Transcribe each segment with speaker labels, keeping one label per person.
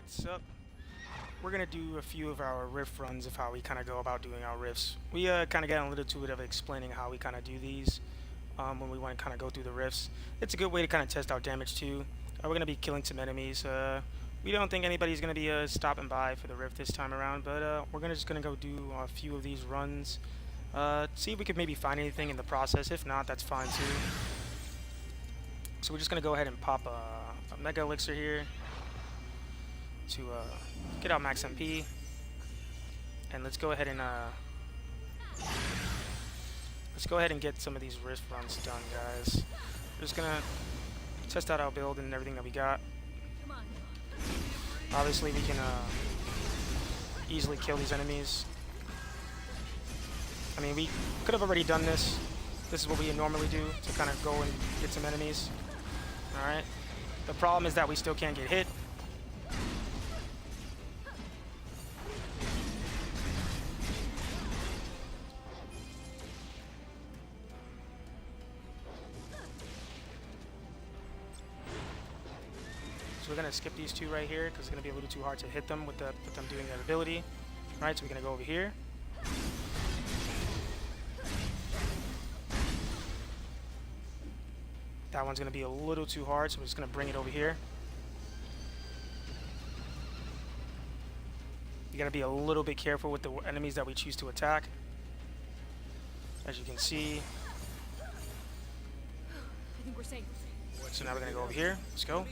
Speaker 1: what's up? We're gonna do a few of our riff runs of how we kind of go about doing our riffs. We kind of get a little to it of explaining how we kind of do these when we want to kind of go through the riffs. It's a good way to kind of test our damage too. We're gonna be killing some enemies. We don't think anybody's gonna be stopping by for the riff this time around, but we're just gonna go do a few of these runs. See if we could maybe find anything in the process. If not, that's fine too. So we're just gonna go ahead and pop a mega elixir here to get out max MP, and let's go ahead and get some of these riff runs done, guys. We're just gonna test out our build and everything that we got. Obviously, we can easily kill these enemies. I mean, we could have already done this. This is what we normally do to kind of go and get some enemies. All right. The problem is that we still can't get hit. So we're gonna skip these two right here because it's gonna be a little too hard to hit them with them doing that ability. All right, so we're gonna go over here. That one's gonna be a little too hard, so we're just gonna bring it over here. You gotta be a little bit careful with the enemies that we choose to attack. As you can see.
Speaker 2: I think we're safe.
Speaker 1: So now we're gonna go over here. Let's go.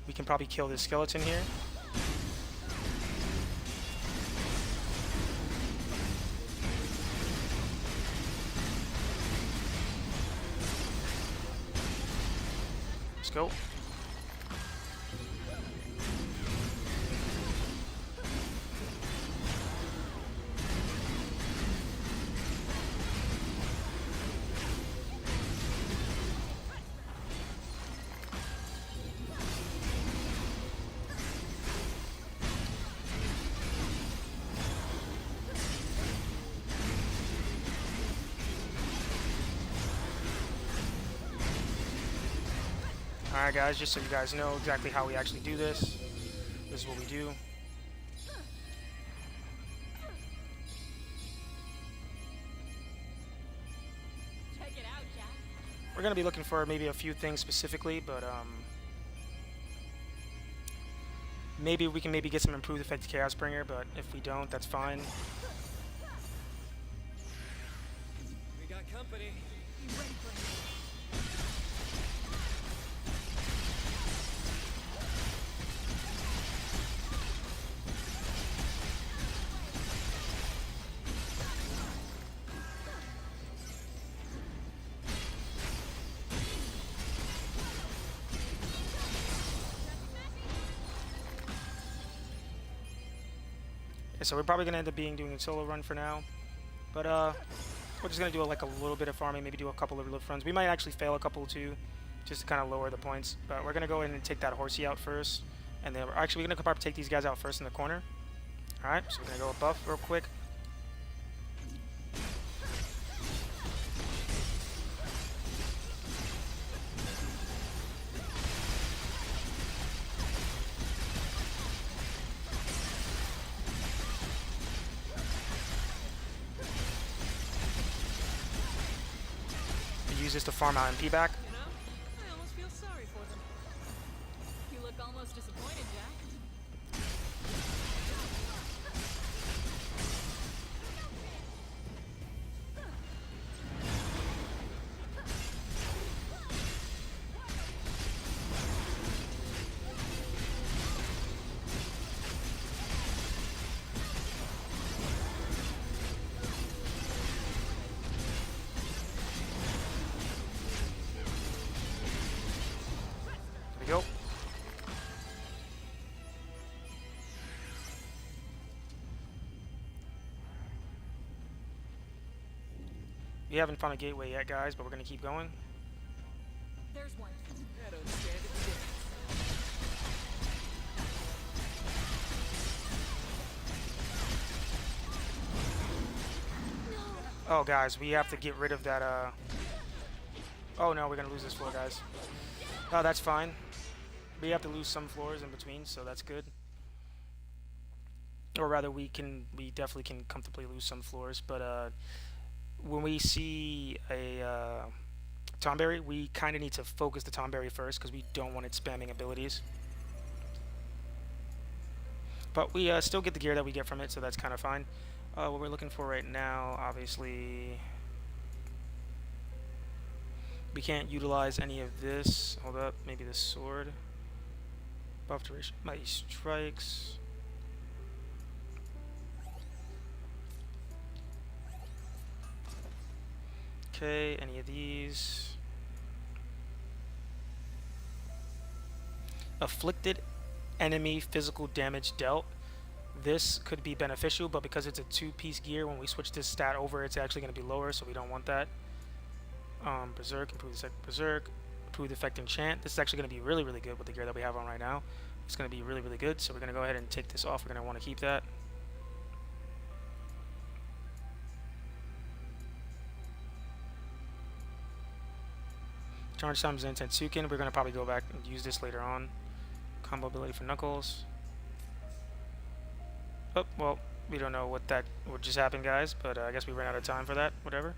Speaker 1: We can probably kill this skeleton here. Let's go. Alright guys, just so you guys know exactly how we actually do this. This is what we do.
Speaker 2: Check it out, Jack.
Speaker 1: We're gonna be looking for maybe a few things specifically, but maybe we can get some improved effect Chaos Bringer, but if we don't, that's fine.
Speaker 3: We got company.
Speaker 2: You ready for it?
Speaker 1: So we're probably gonna end up doing a solo run for now, but we're just gonna do like a little bit of farming, maybe do a couple of lift runs. We might actually fail a couple too, just to kind of lower the points. But we're gonna go in and take that horsey out first, and then we're gonna probably take these guys out first in the corner. All right, so we're gonna go buff real quick. Use this to farm out MP back.
Speaker 2: You know, I almost feel sorry for them. You look almost disappointed, Jack.
Speaker 1: There we go. We haven't found a gateway yet, guys, but we're going to keep going.
Speaker 2: There's one.
Speaker 3: I don't stand a chance.
Speaker 1: Oh, guys, we have to get rid of that, Oh, no, we're gonna lose this floor, guys. Oh, that's fine. We have to lose some floors in between, so that's good. Or rather, we definitely can comfortably lose some floors, but, when we see a, Tomberry, we kind of need to focus the Tomberry first, because we don't want it spamming abilities. But we still get the gear that we get from it, so that's kind of fine. What we're looking for right now, obviously, we can't utilize any of this. Hold up, maybe this sword. Buff duration, mighty strikes. Okay, any of these. Afflicted enemy physical damage dealt. This could be beneficial, but because it's a 2-piece gear, when we switch this stat over, it's actually going to be lower, so we don't want that. Berserk, improve the Berserk, improve the effect enchant. This is actually going to be really, really good with the gear that we have on right now. It's going to be really, really good, so we're going to go ahead and take this off. We're going to want to keep that. Charge times in Tensukun. We're going to probably go back and use this later on. Combo ability for Knuckles. Oh, well, we don't know what just happened, guys, but I guess we ran out of time for that. Whatever.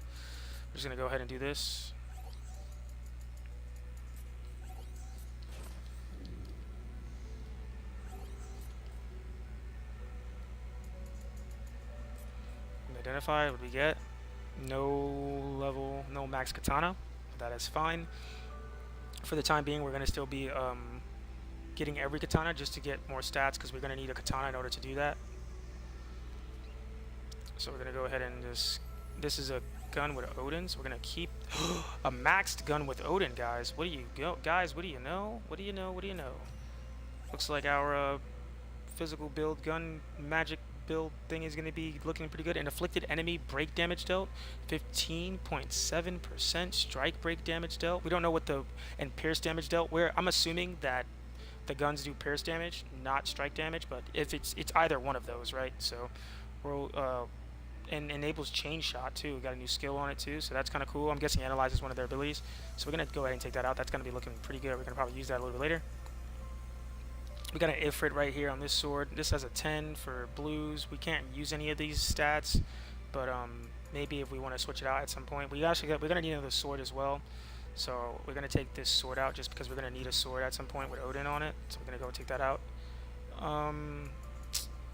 Speaker 1: We're just going to go ahead and do this. Identify what we get. No max katana. That is fine. For the time being, we're going to still be getting every katana just to get more stats, because we're going to need a katana in order to do that. So we're going to go ahead and just... This is a gun with Odin, so we're going to keep... a maxed gun with Odin, guys. What do you go? Guys, what do you know? What do you know? What do you know? Looks like our physical build gun magic build thing is going to be looking pretty good. And afflicted enemy break damage dealt, 15.7% strike break damage dealt. We don't know what the... And pierce damage dealt. I'm assuming that the guns do pierce damage, not strike damage, but if it's either one of those, right? So we'll... and enables chain shot too. We got a new skill on it too, so that's kind of cool. I'm guessing analyze is one of their abilities, so we're gonna go ahead and take that out. That's gonna be looking pretty good. We're gonna probably use that a little bit later. We got an Ifrit right here on this sword. This has a 10 for blues. We can't use any of these stats, but maybe if we want to switch it out at some point. We're gonna need another sword as well, so we're gonna take this sword out just because we're gonna need a sword at some point with Odin on it. So we're gonna go take that out.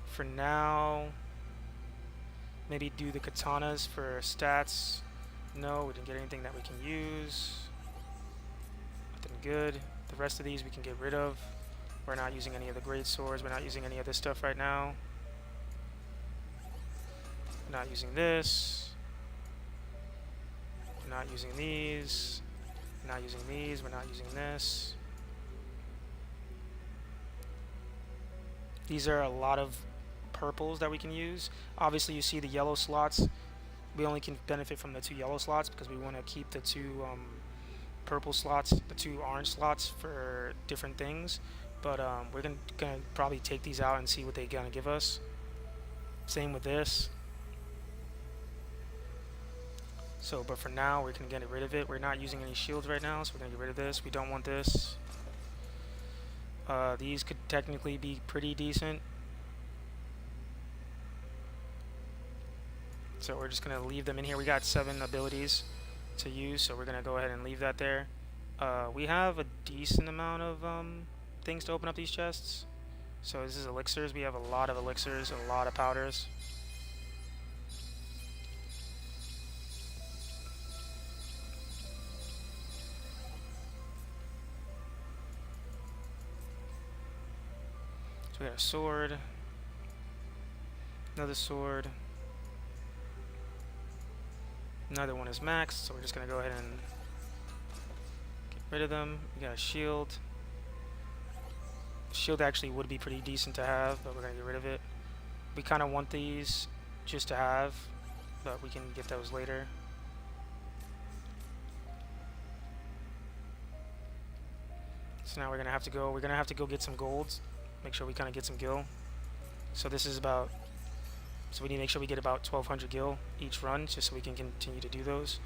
Speaker 1: For now. Maybe do the katanas for stats. No, we didn't get anything that we can use. Nothing good. The rest of these we can get rid of. We're not using any of the great swords. We're not using any of this stuff right now. We're not using this. We're not using these. We're not using these. We're not using this. These are a lot of purples that we can use. Obviously you see the yellow slots, we only can benefit from the 2 yellow slots because we want to keep the 2 purple slots, the 2 orange slots for different things, but we're gonna probably take these out and see what they're gonna give us. Same with this. So but for now we're gonna get rid of it. We're not using any shields right now, so we're gonna get rid of this. We don't want this. These could technically be pretty decent. So we're just going to leave them in here. We got 7 abilities to use, so we're going to go ahead and leave that there. We have a decent amount of things to open up these chests. So this is elixirs. We have a lot of elixirs, a lot of powders. So we got a sword, another sword. Another one is maxed, so we're just going to go ahead and get rid of them. We got a shield. Shield actually would be pretty decent to have, but we're going to get rid of it. We kind of want these just to have, but we can get those later. So now we're gonna have to go. We're gonna have to go get some golds. Make sure we kind of get some gil. So this is about. So we need to make sure we get about 1,200 gil each run, just so we can continue to do those.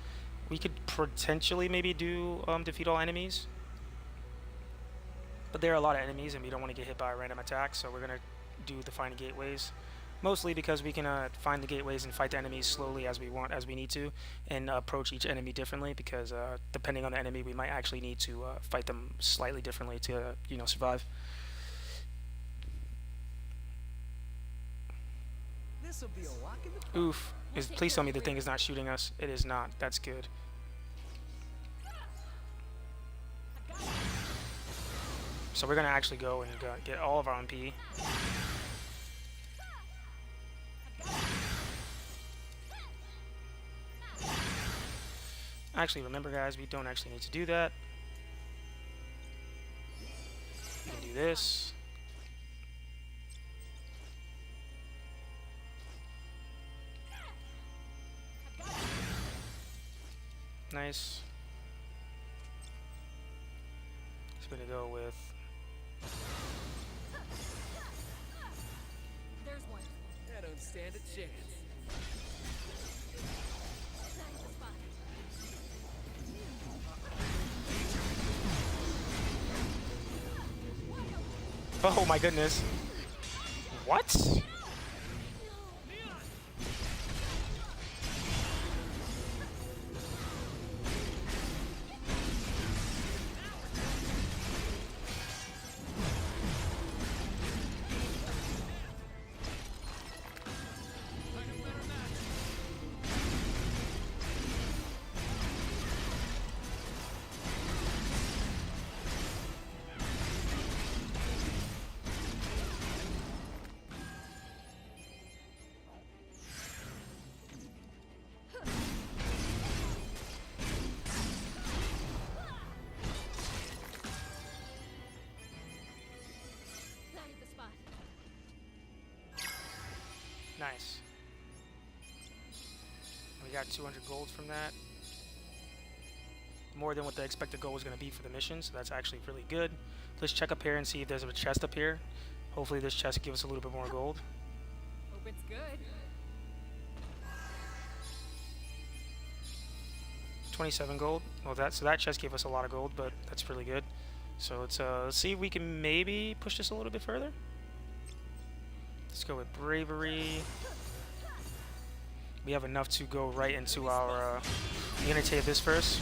Speaker 1: We could potentially maybe do defeat all enemies, but there are a lot of enemies, and we don't want to get hit by a random attack. So we're gonna do the find gateways, mostly because we can find the gateways and fight the enemies slowly as we want, as we need to, and approach each enemy differently. Because depending on the enemy, we might actually need to fight them slightly differently to survive.
Speaker 3: This'll be a walk in the park.
Speaker 1: Oof. Please tell me the thing is not shooting us. It is not. That's good. So we're going to actually go and get all of our MP. Actually, remember guys, we don't actually need to do that. We can do this. Nice. Just gonna go with.
Speaker 2: There's one.
Speaker 3: I don't stand a chance.
Speaker 1: Oh my goodness. What? Nice. We got 200 gold from that. More than what the expected goal was going to be for the mission, so that's actually really good. Let's check up here and see if there's a chest up here. Hopefully this chest gives us a little bit more gold.
Speaker 2: Hope it's good.
Speaker 1: 27 gold. Well, that chest gave us a lot of gold, but that's really good. So let's see if we can maybe push this a little bit further. Let's go with bravery. We have enough to go right into our. I'm gonna take this first.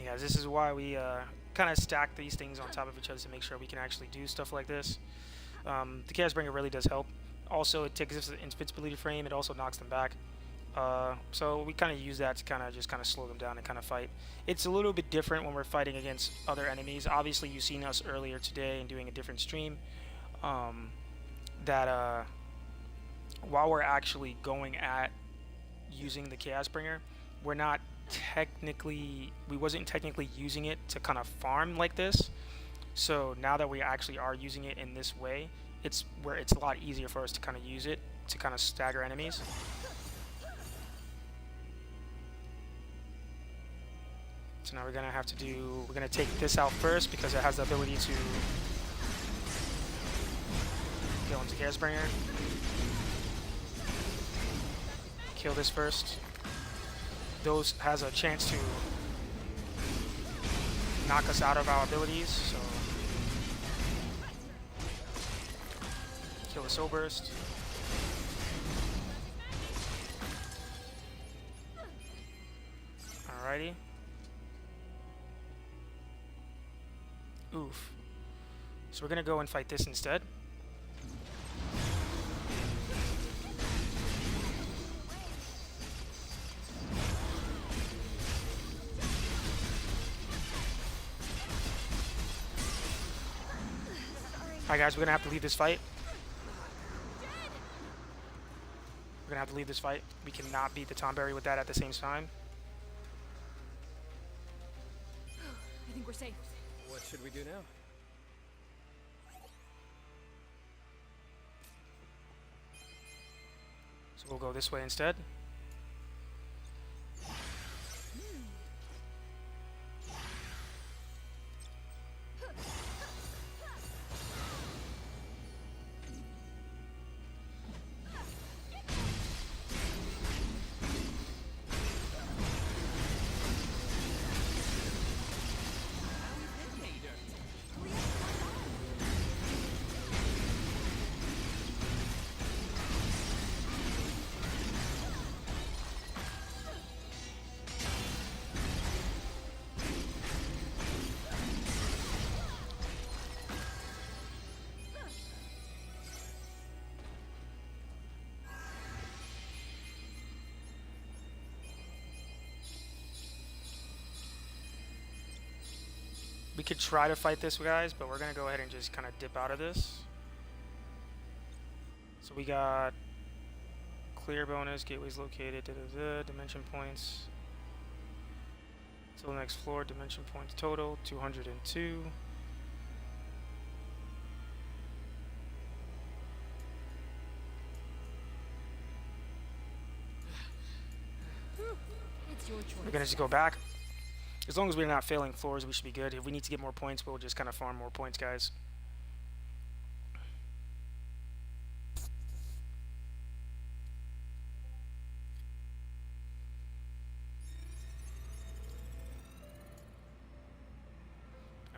Speaker 1: Guys, this is why we kind of stack these things on top of each other to make sure we can actually do stuff like this. The Chaos Bringer really does help. Also, it takes us invincibility frame. It also knocks them back. So we kind of use that to kind of slow them down and kind of fight. It's a little bit different when we're fighting against other enemies. Obviously, you've seen us earlier today and doing a different stream. That while we're actually going at using the Chaos Bringer, we wasn't technically using it to kind of farm like this. So now that we actually are using it in this way, it's a lot easier for us to kind of use it to kind of stagger enemies. So now we're gonna take this out first because it has the ability to go into Chaos Bringer. Kill this first. Those has a chance to knock us out of our abilities, so kill the Soul Burst. Alrighty. Oof. So we're gonna go and fight this instead. Alright guys, we're gonna have to leave this fight. We're gonna have to leave this fight. We cannot beat the Tomberry with that at the same time.
Speaker 2: I think we're safe.
Speaker 3: What should we do now?
Speaker 1: So we'll go this way instead. We could try to fight this, guys, but we're gonna go ahead and just kind of dip out of this. So we got clear bonus, gateways located, dimension points. Till the next floor, dimension points total, 202.
Speaker 2: It's your choice.
Speaker 1: We're gonna just go back. As long as we're not failing floors, we should be good. If we need to get more points, we'll just kind of farm more points, guys.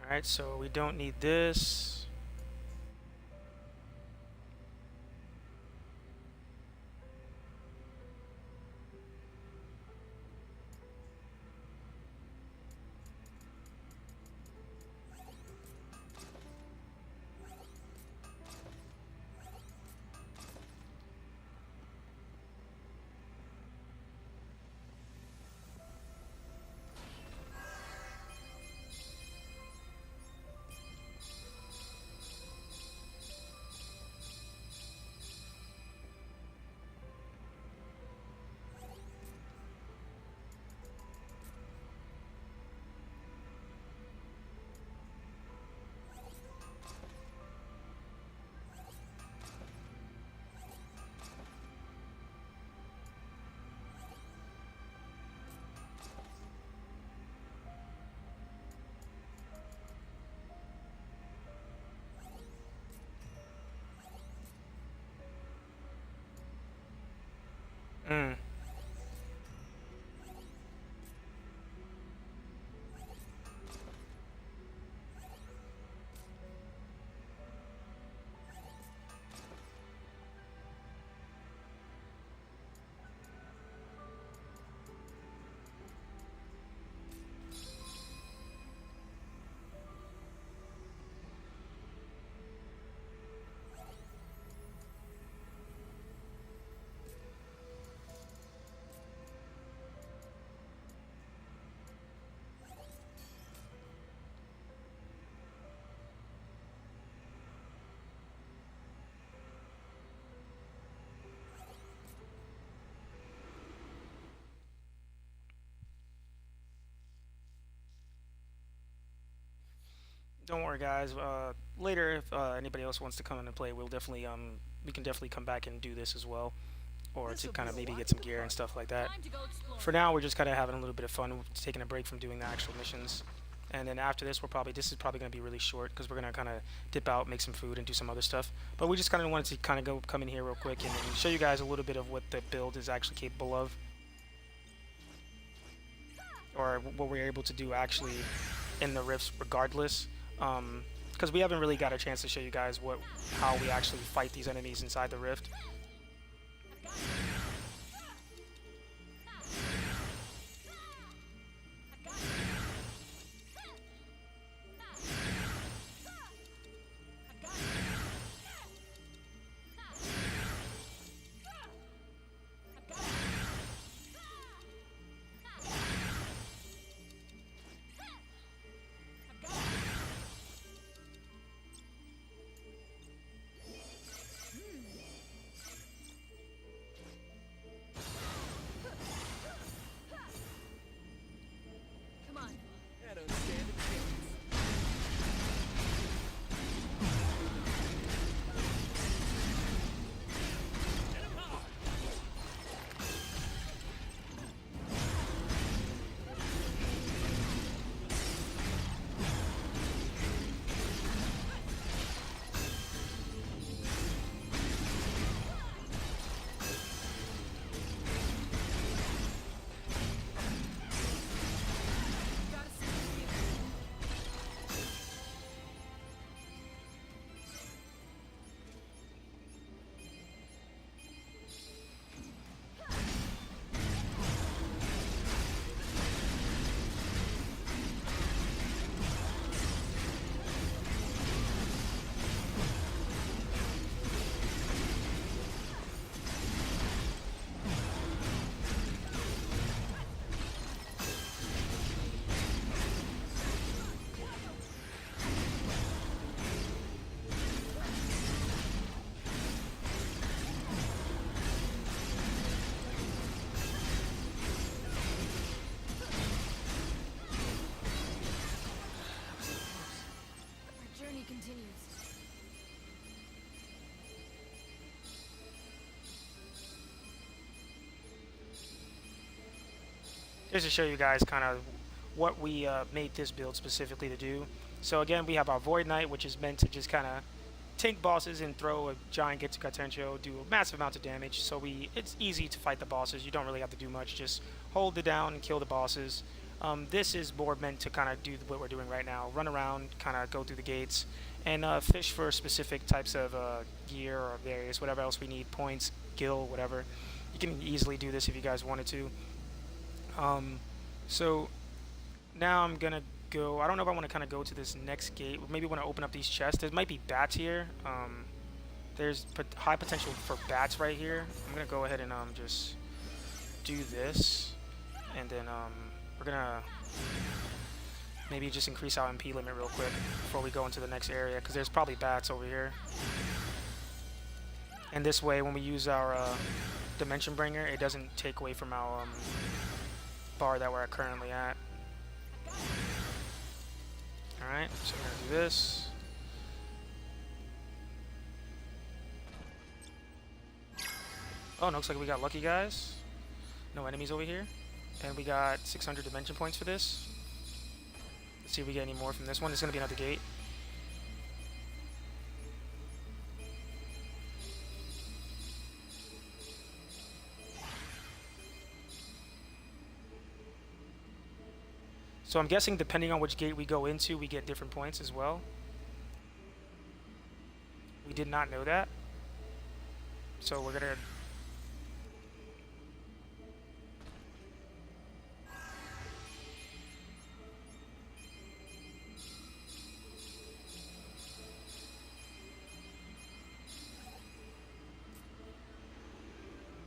Speaker 1: Alright, so we don't need this. Mm. Don't worry, guys. Later, if anybody else wants to come in and play, we'll definitely we can definitely come back and do this as well, or to kind of maybe get some gear and stuff like that.
Speaker 2: Time to go explore.
Speaker 1: For now, we're just kind of having a little bit of fun, taking a break from doing the actual missions, and then after this, this is probably going to be really short because we're going to kind of dip out, make some food, and do some other stuff. But we just kind of wanted to kind of come in here real quick and show you guys a little bit of what the build is actually capable of, or what we're able to do actually in the rifts, regardless. Because we haven't really got a chance to show you guys how we actually fight these enemies inside the rift. just to show you guys kind of what we made this build specifically to do. So again, we have our Void Knight, which is meant to just kind of tank bosses and throw a giant Getsu Gatencho, do massive amounts of damage. So it's easy to fight the bosses. You don't really have to do much. Just hold it down and kill the bosses. This is more meant to kind of do what we're doing right now. Run around, kind of go through the gates, and fish for specific types of gear or various whatever else we need, points, gil, whatever. You can easily do this if you guys wanted to. So now I'm gonna go. I don't know if I want to kind of go to this next gate. Maybe want to open up these chests. There might be bats here. There's high potential for bats right here. I'm gonna go ahead and just do this, and then we're gonna maybe just increase our MP limit real quick before we go into the next area, because there's probably bats over here. And this way, when we use our Dimension Bringer, it doesn't take away from our bar that we're currently at. Alright, so we're gonna do this. Oh, looks like we got lucky, guys. No enemies over here. And we got 600 dimension points for this. Let's see if we get any more from this one. It's gonna be another gate. So I'm guessing depending on which gate we go into, we get different points as well. We did not know that. So we're gonna...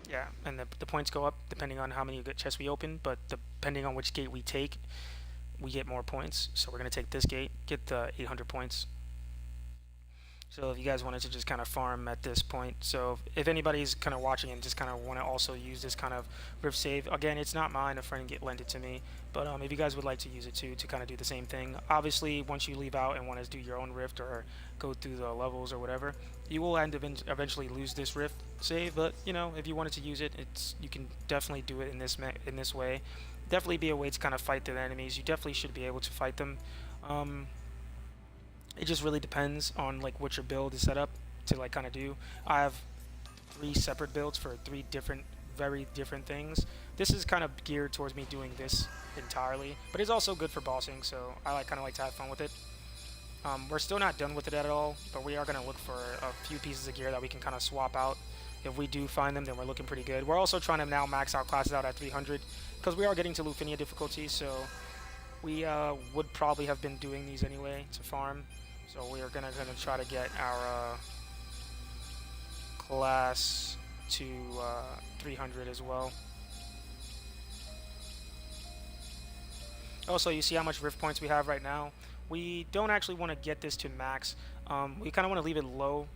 Speaker 1: Yeah, and the points go up depending on how many chests we open, but depending on which gate we take, we get more points. So we're going to take this gate, get the 800 points. So if you guys wanted to just kind of farm at this point, so if anybody's kind of watching and just kind of want to also use this kind of rift save, again, it's not mine, a friend lent it to me, but if you guys would like to use it too, to kind of do the same thing, obviously once you leave out and want to do your own rift or go through the levels or whatever, you will eventually lose this rift save. But you know, if you wanted to use it, you can definitely do it in this way. Definitely be a way to kind of fight the enemies. You definitely should be able to fight them. It just really depends on like what your build is set up to like kind of do. I have 3 separate builds for 3 very different things. This is kind of geared towards me doing this entirely, but it's also good for bossing, so I kind of like to have fun with it. We're still not done with it at all, but we are going to look for a few pieces of gear that we can kind of swap out. If we do find them, then we're looking pretty good. We're also trying to now max our classes out at 300, because we are getting to Lufinia difficulty, so we would probably have been doing these anyway to farm. So we are gonna try to get our class to 300 as well. Also, you see how much rift points we have right now. We don't actually want to get this to max. We kind of want to leave it low,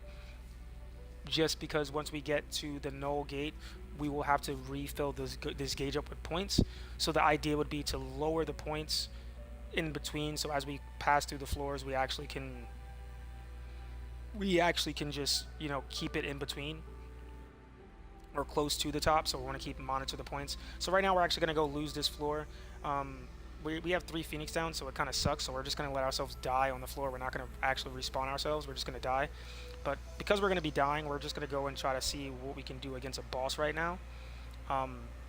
Speaker 1: just because once we get to the null gate, we will have to refill this gauge up with points. So the idea would be to lower the points in between, so as we pass through the floors, we actually can just, you know, keep it in between or close to the top. So we want to keep monitor the points. So right now we're actually going to go lose this floor. We have 3 Phoenix down, so it kind of sucks. So we're just going to let ourselves die on the floor. We're not going to actually respawn ourselves. We're just going to die. But because we're going to be dying, we're just going to go and try to see what we can do against a boss right now.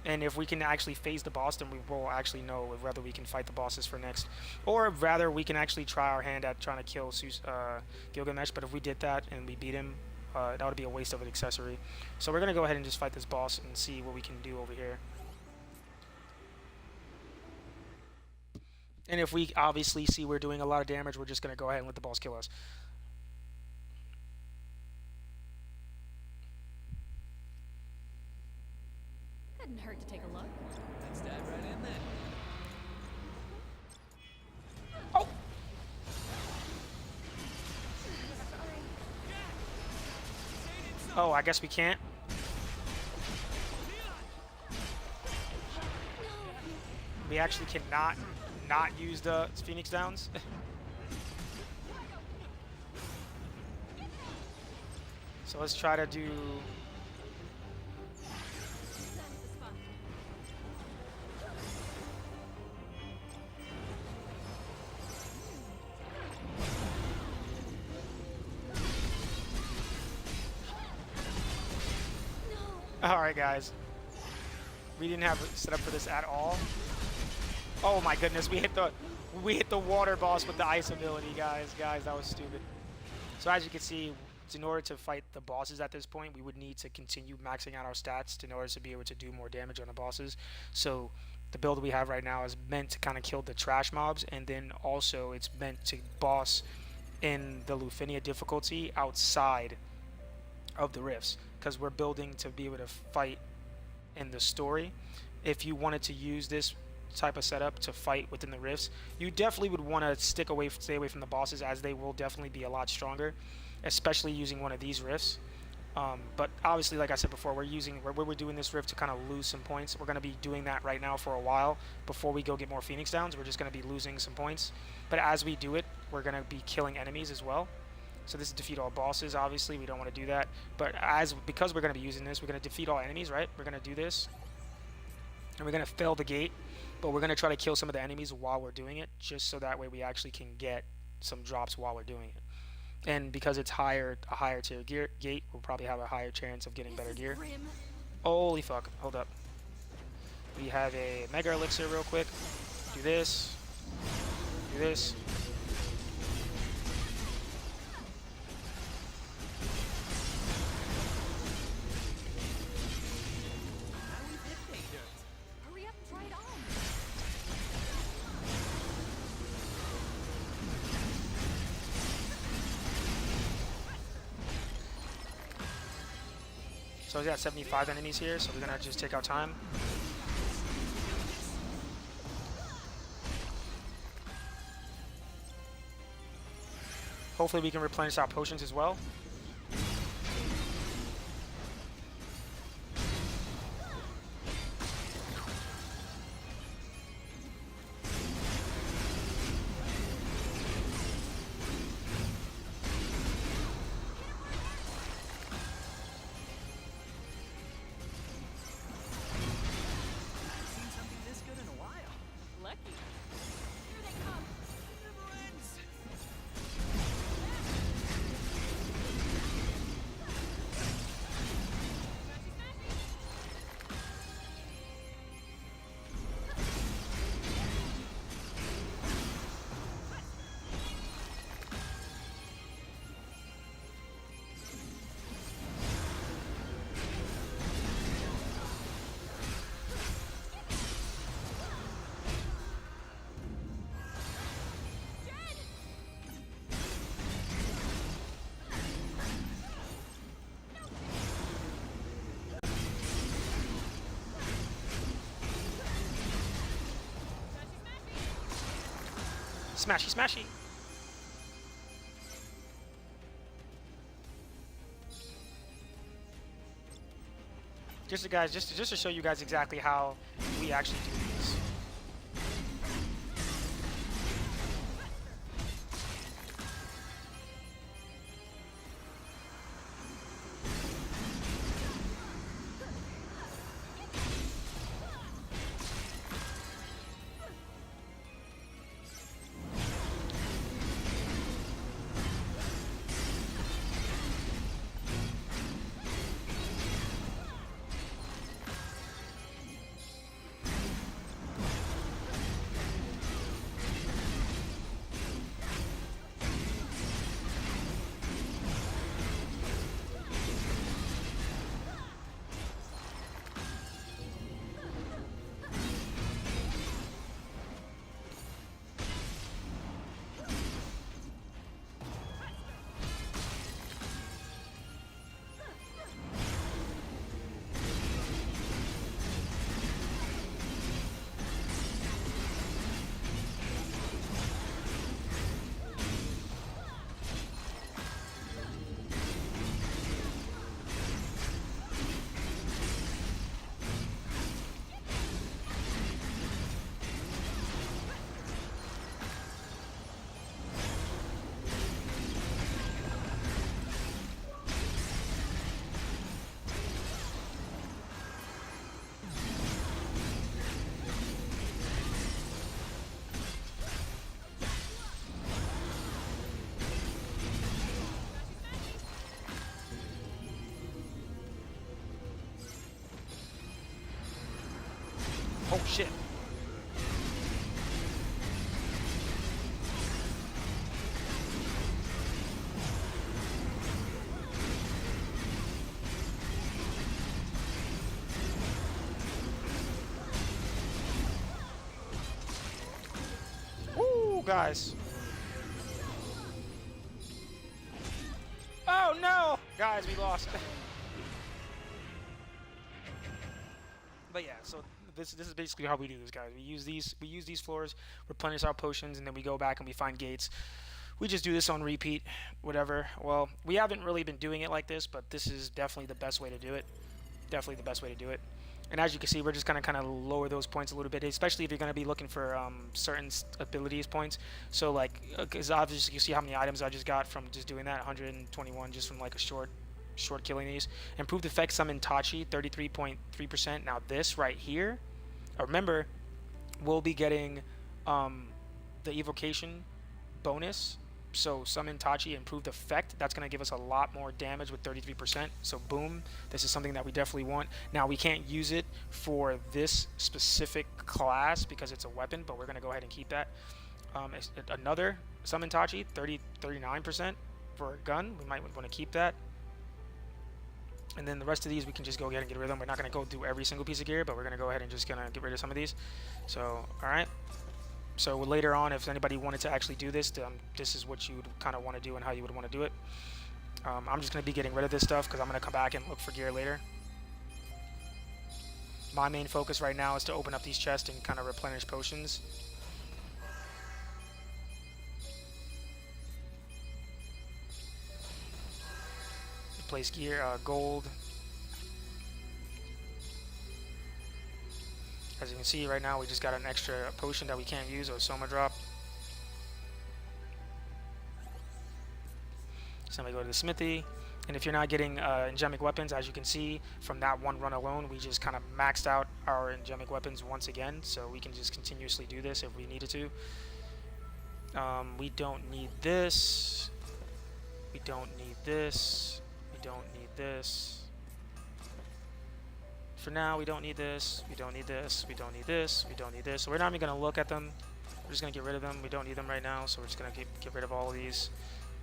Speaker 1: And if we can actually phase the boss, then we will actually know whether we can fight the bosses for next. Or rather, we can actually try our hand at trying to kill Gilgamesh. But if we did that and we beat him, that would be a waste of an accessory. So we're going to go ahead and just fight this boss and see what we can do over here. And if we obviously see we're doing a lot of damage, we're just going to go ahead and let the boss kill us.
Speaker 2: Couldn't hurt to take a look.
Speaker 3: Let's dive right in then.
Speaker 1: Oh! Oh, I guess we can't. We actually cannot not use the Phoenix Downs. So let's try to do... Alright, guys. We didn't have it set up for this at all. Oh my goodness, we hit the water boss with the ice ability, guys. Guys, that was stupid. So as you can see, in order to fight the bosses at this point, we would need to continue maxing out our stats in order to be able to do more damage on the bosses. So the build we have right now is meant to kind of kill the trash mobs, and then also it's meant to boss in the Lufinia difficulty outside of the rifts, because we're building to be able to fight in the story. If you wanted to use this type of setup to fight within the rifts, you definitely would want to stay away from the bosses, as they will definitely be a lot stronger, especially using one of these rifts. But obviously, like I said before, we're doing this rift to kind of lose some points. We're going to be doing that right now for a while before we go get more Phoenix Downs. We're just going to be losing some points, but as we do it, we're going to be killing enemies as well. So this is defeat all bosses. Obviously, we don't want to do that, but because we're going to be using this, we're going to defeat all enemies, right? We're going to do this, and we're going to fail the gate, but we're going to try to kill some of the enemies while we're doing it, just so that way we actually can get some drops while we're doing it. And because it's a higher tier gate, we'll probably have a higher chance of getting better gear. Holy fuck, hold up. We have a Mega Elixir real quick. Do this. Do this.
Speaker 2: Hurry up, try it on.
Speaker 1: So we got 75 enemies here, so we're gonna just take our time. Hopefully we can replenish our potions as well.
Speaker 2: Lucky. Here they come.
Speaker 1: Smashy, smashy. Just to show you guys exactly how we actually do this. shit. Woo, guys. Oh no! Guys, we lost. But yeah, so this is basically how we do this, guys. We use these floors, replenish our potions, and then we go back and we find gates. We just do this on repeat, whatever. Well, we haven't really been doing it like this, but this is definitely the best way to do it. Definitely the best way to do it. And as you can see, we're just gonna kind of lower those points a little bit, especially if you're gonna be looking for certain abilities points. So like, because obviously you see how many items I just got from just doing that, 121 just from like a short killing these. Improved effect summon Tachi, 33.3%. Now this right here, remember, we'll be getting the evocation bonus. So summon Tachi, improved effect, that's going to give us a lot more damage with 33%. So boom, this is something that we definitely want. Now we can't use it for this specific class because it's a weapon, but we're going to go ahead and keep that. Another summon Tachi, 39% for a gun. We might want to keep that. And then the rest of these we can just go ahead and get rid of them. We're not going to go do every single piece of gear, but we're going to go ahead and just going to get rid of some of these. So, alright. So later on, if anybody wanted to actually do this, this is what you would kind of want to do and how you would want to do it. I'm just going to be getting rid of this stuff because I'm going to come back and look for gear later. My main focus right now is to open up these chests and kind of replenish potions. Replace gear, gold. As you can see right now, we just got an extra potion that we can't use, or Soma drop. So now we go to the smithy. And if you're not getting angemic weapons, as you can see from that one run alone, we just kind of maxed out our angemic weapons once again. So we can just continuously do this if we needed to. We don't need this. We don't need this. We don't need this. For now, we don't need this. We don't need this. We don't need this. We don't need this. So we're not even going to look at them. We're just going to get rid of them. We don't need them right now, so we're just going to get rid of all of these,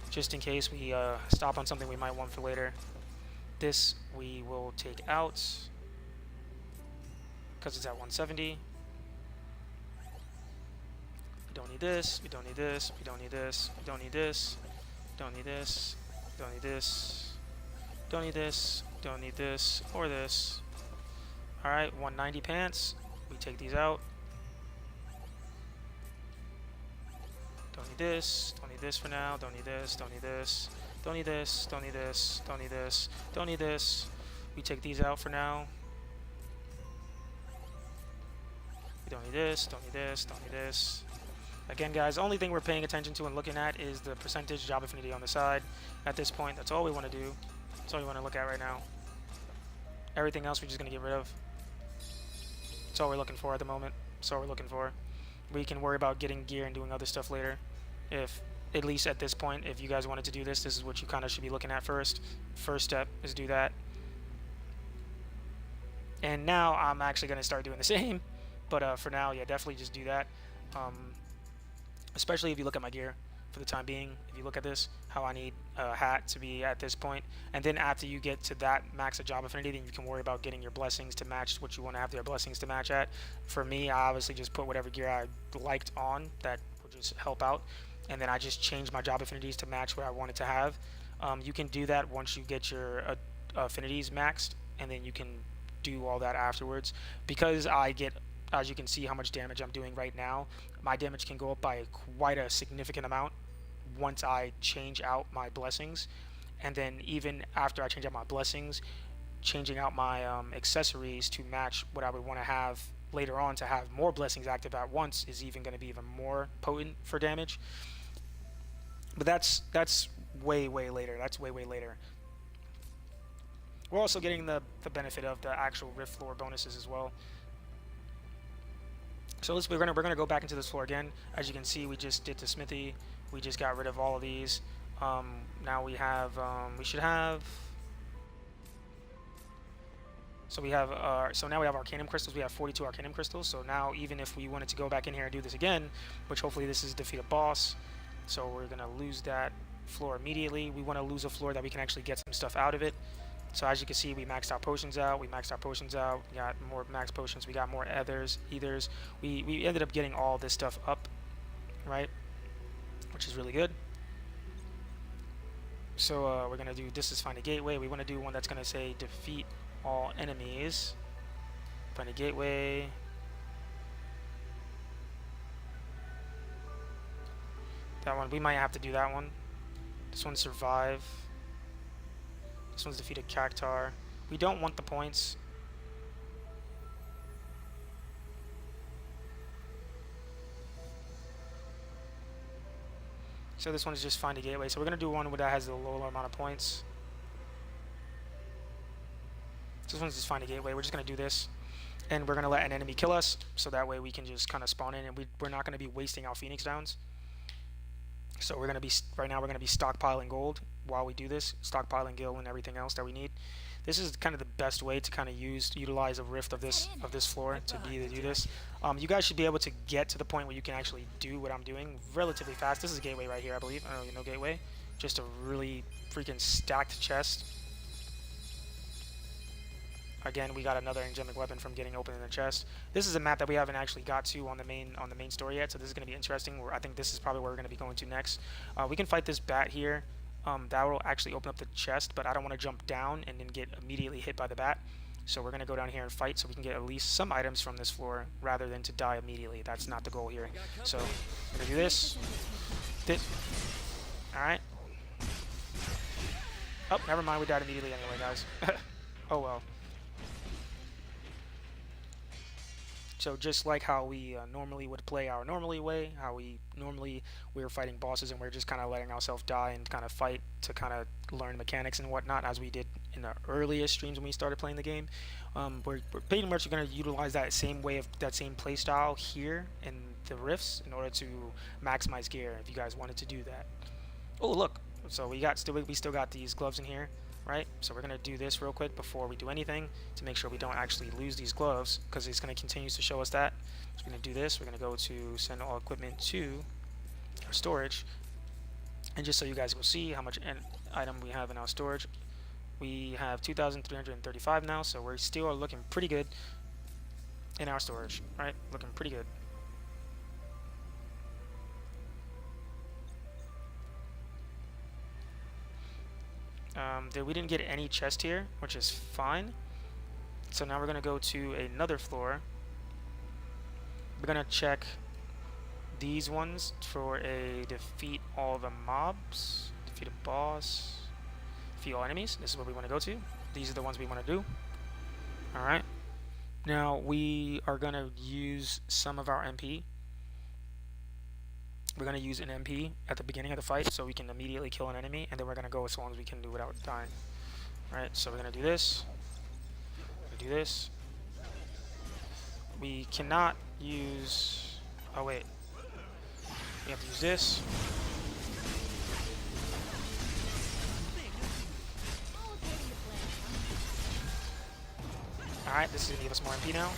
Speaker 1: just in case we stop on something we might want for later. This we will take out because it's at 170. We don't need this. We don't need this. We don't need this. We don't need this. Don't need this. Don't need this. Don't need this. Don't need this or this. Alright, 190 pants. We take these out. Don't need this. Don't need this for now. Don't need this. Don't need this. Don't need this. Don't need this. Don't need this. Don't need this. We take these out for now. We don't need this. Don't need this. Don't need this. Again, guys, the only thing we're paying attention to and looking at is the percentage job affinity on the side. At this point, that's all we want to do. That's all we want to look at right now. Everything else we're just going to get rid of. That's all we're looking for at the moment. That's all we're looking for. We can worry about getting gear and doing other stuff later. If, at least at this point, if you guys wanted to do this, this is what you kind of should be looking at first. First step is do that. And now I'm actually going to start doing the same. But for now, yeah, definitely just do that. Especially if you look at my gear for the time being. If you look at this, how I need a hat to be at this point. And then after you get to that max of job affinity, then you can worry about getting your blessings to match what you want to have their blessings to match at. For me, I obviously just put whatever gear I liked on that would just help out. And then I just changed my job affinities to match what I wanted to have. You can do that once you get your affinities maxed, and then you can do all that afterwards. Because I get, as you can see how much damage I'm doing right now, my damage can go up by quite a significant amount once I change out my blessings. And then even after I change out my blessings, changing out my accessories to match what I would want to have later on to have more blessings active at once is even going to be even more potent for damage. But that's way later. That's way later. We're also getting the benefit of the actual rift floor bonuses as well. So we're gonna go back into this floor again. As you can see, we just did the smithy. We just got rid of all of these. Now we have we should have So we have so now we have Arcanum crystals. We have 42 Arcanum crystals. So now even if we wanted to go back in here and do this again, which hopefully this is defeat a boss, so we're gonna lose that floor immediately. We want to lose a floor that we can actually get some stuff out of it. So as you can see, we maxed our potions out. We maxed our potions out. We got more max potions. We got more ethers. We ended up getting all this stuff up, right? Which is really good. So we're gonna do this is find a gateway. We want to do one that's gonna say defeat all enemies. Find a gateway. That one we might have to do that one. This one's survive. This one's defeat a cactar. We don't want the points. So this one is just find a gateway. So we're gonna do one that has a lower amount of points. This one's just find a gateway. We're just gonna do this, and we're gonna let an enemy kill us, so that way we can just kind of spawn in, and we're not gonna be wasting our Phoenix Downs. So we're gonna be right now we're gonna be stockpiling gold while we do this, stockpiling gil and everything else that we need. This is kind of the best way to kind of utilize a rift of this floor to do this. You guys should be able to get to the point where you can actually do what I'm doing relatively fast. This is a gateway right here, I believe. Oh, no gateway, just a really freaking stacked chest. Again, we got another angelic weapon from getting open in the chest. This is a map that we haven't actually got to on the main story yet, so this is going to be interesting. I think this is probably where we're going to be going to next. We can fight this bat here. That will actually open up the chest, but I don't want to jump down and then get immediately hit by the bat. So we're going to go down here and fight so we can get at least some items from this floor rather than to die immediately. That's not the goal here. So we're going to do this. Alright. Oh, never mind. We died immediately anyway, guys. Oh well. So just like how we normally would play our normally way, how we were fighting bosses and we're just kind of letting ourselves die and kind of fight to kind of learn mechanics and whatnot, as we did in the earliest streams when we started playing the game. We're pretty much going to utilize that same play style here in the rifts in order to maximize gear. If you guys wanted to do that. Oh look, so we still got these gloves in here. Right, so we're going to do this real quick before we do anything to make sure we don't actually lose these gloves, because it's going to continue to show us that. So we're going to do this. We're going to go to send all equipment to our storage, and just so you guys will see how much item we have in our storage, we have 2,335 now, so we're still looking pretty good in our storage, right? Looking pretty good. We didn't get any chest here, which is fine. So now we're going to go to another floor. We're going to check these ones for a defeat all the mobs, defeat a boss, defeat all enemies. This is what we want to go to. These are the ones we want to do. Alright. Now we are going to use some of our MP. We're going to use an MP at the beginning of the fight so we can immediately kill an enemy, and then we're going to go as long as we can do without dying. Alright, so we're going to do this. Do this. We cannot use... Oh, wait. We have to use this. Alright, this is going to give us more MP now.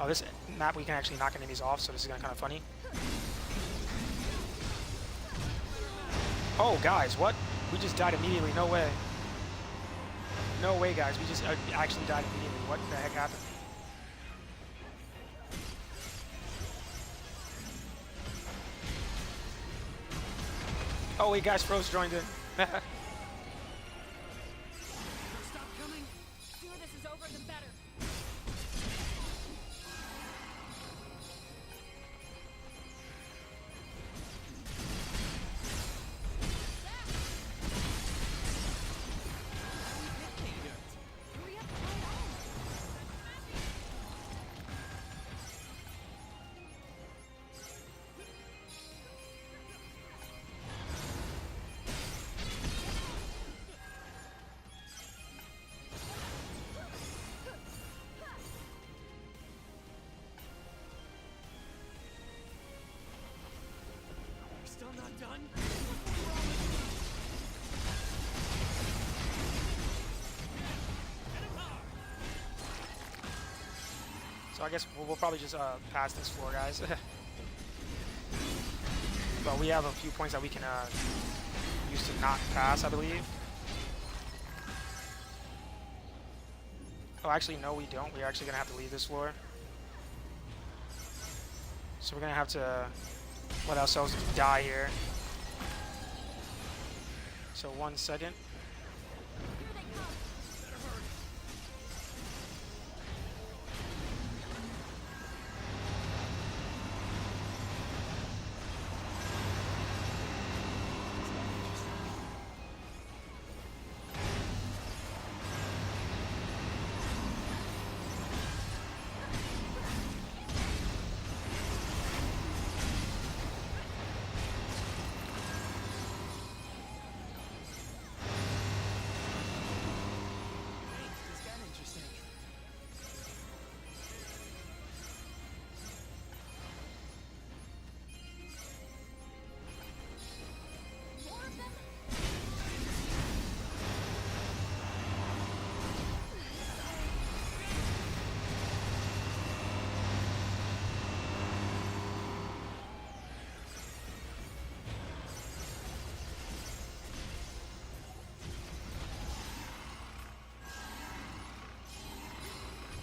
Speaker 1: Oh, this map we can actually knock enemies off, so this is kind of funny. Oh, guys, what? We just died immediately. No way. No way, guys. We just actually died immediately. What the heck happened? Oh, wait, guys, Froze joined in.
Speaker 2: The sooner this is over, the better.
Speaker 3: Still not done?
Speaker 1: So I guess we'll probably just pass this floor, guys. But we have a few points that we can use to not pass, I believe. Oh, actually, no, we don't. We're actually going to have to leave this floor. So we're going to have to let ourselves die here. So 1 second.
Speaker 2: Here they come.
Speaker 3: Thanks, this got interesting.
Speaker 2: More of them?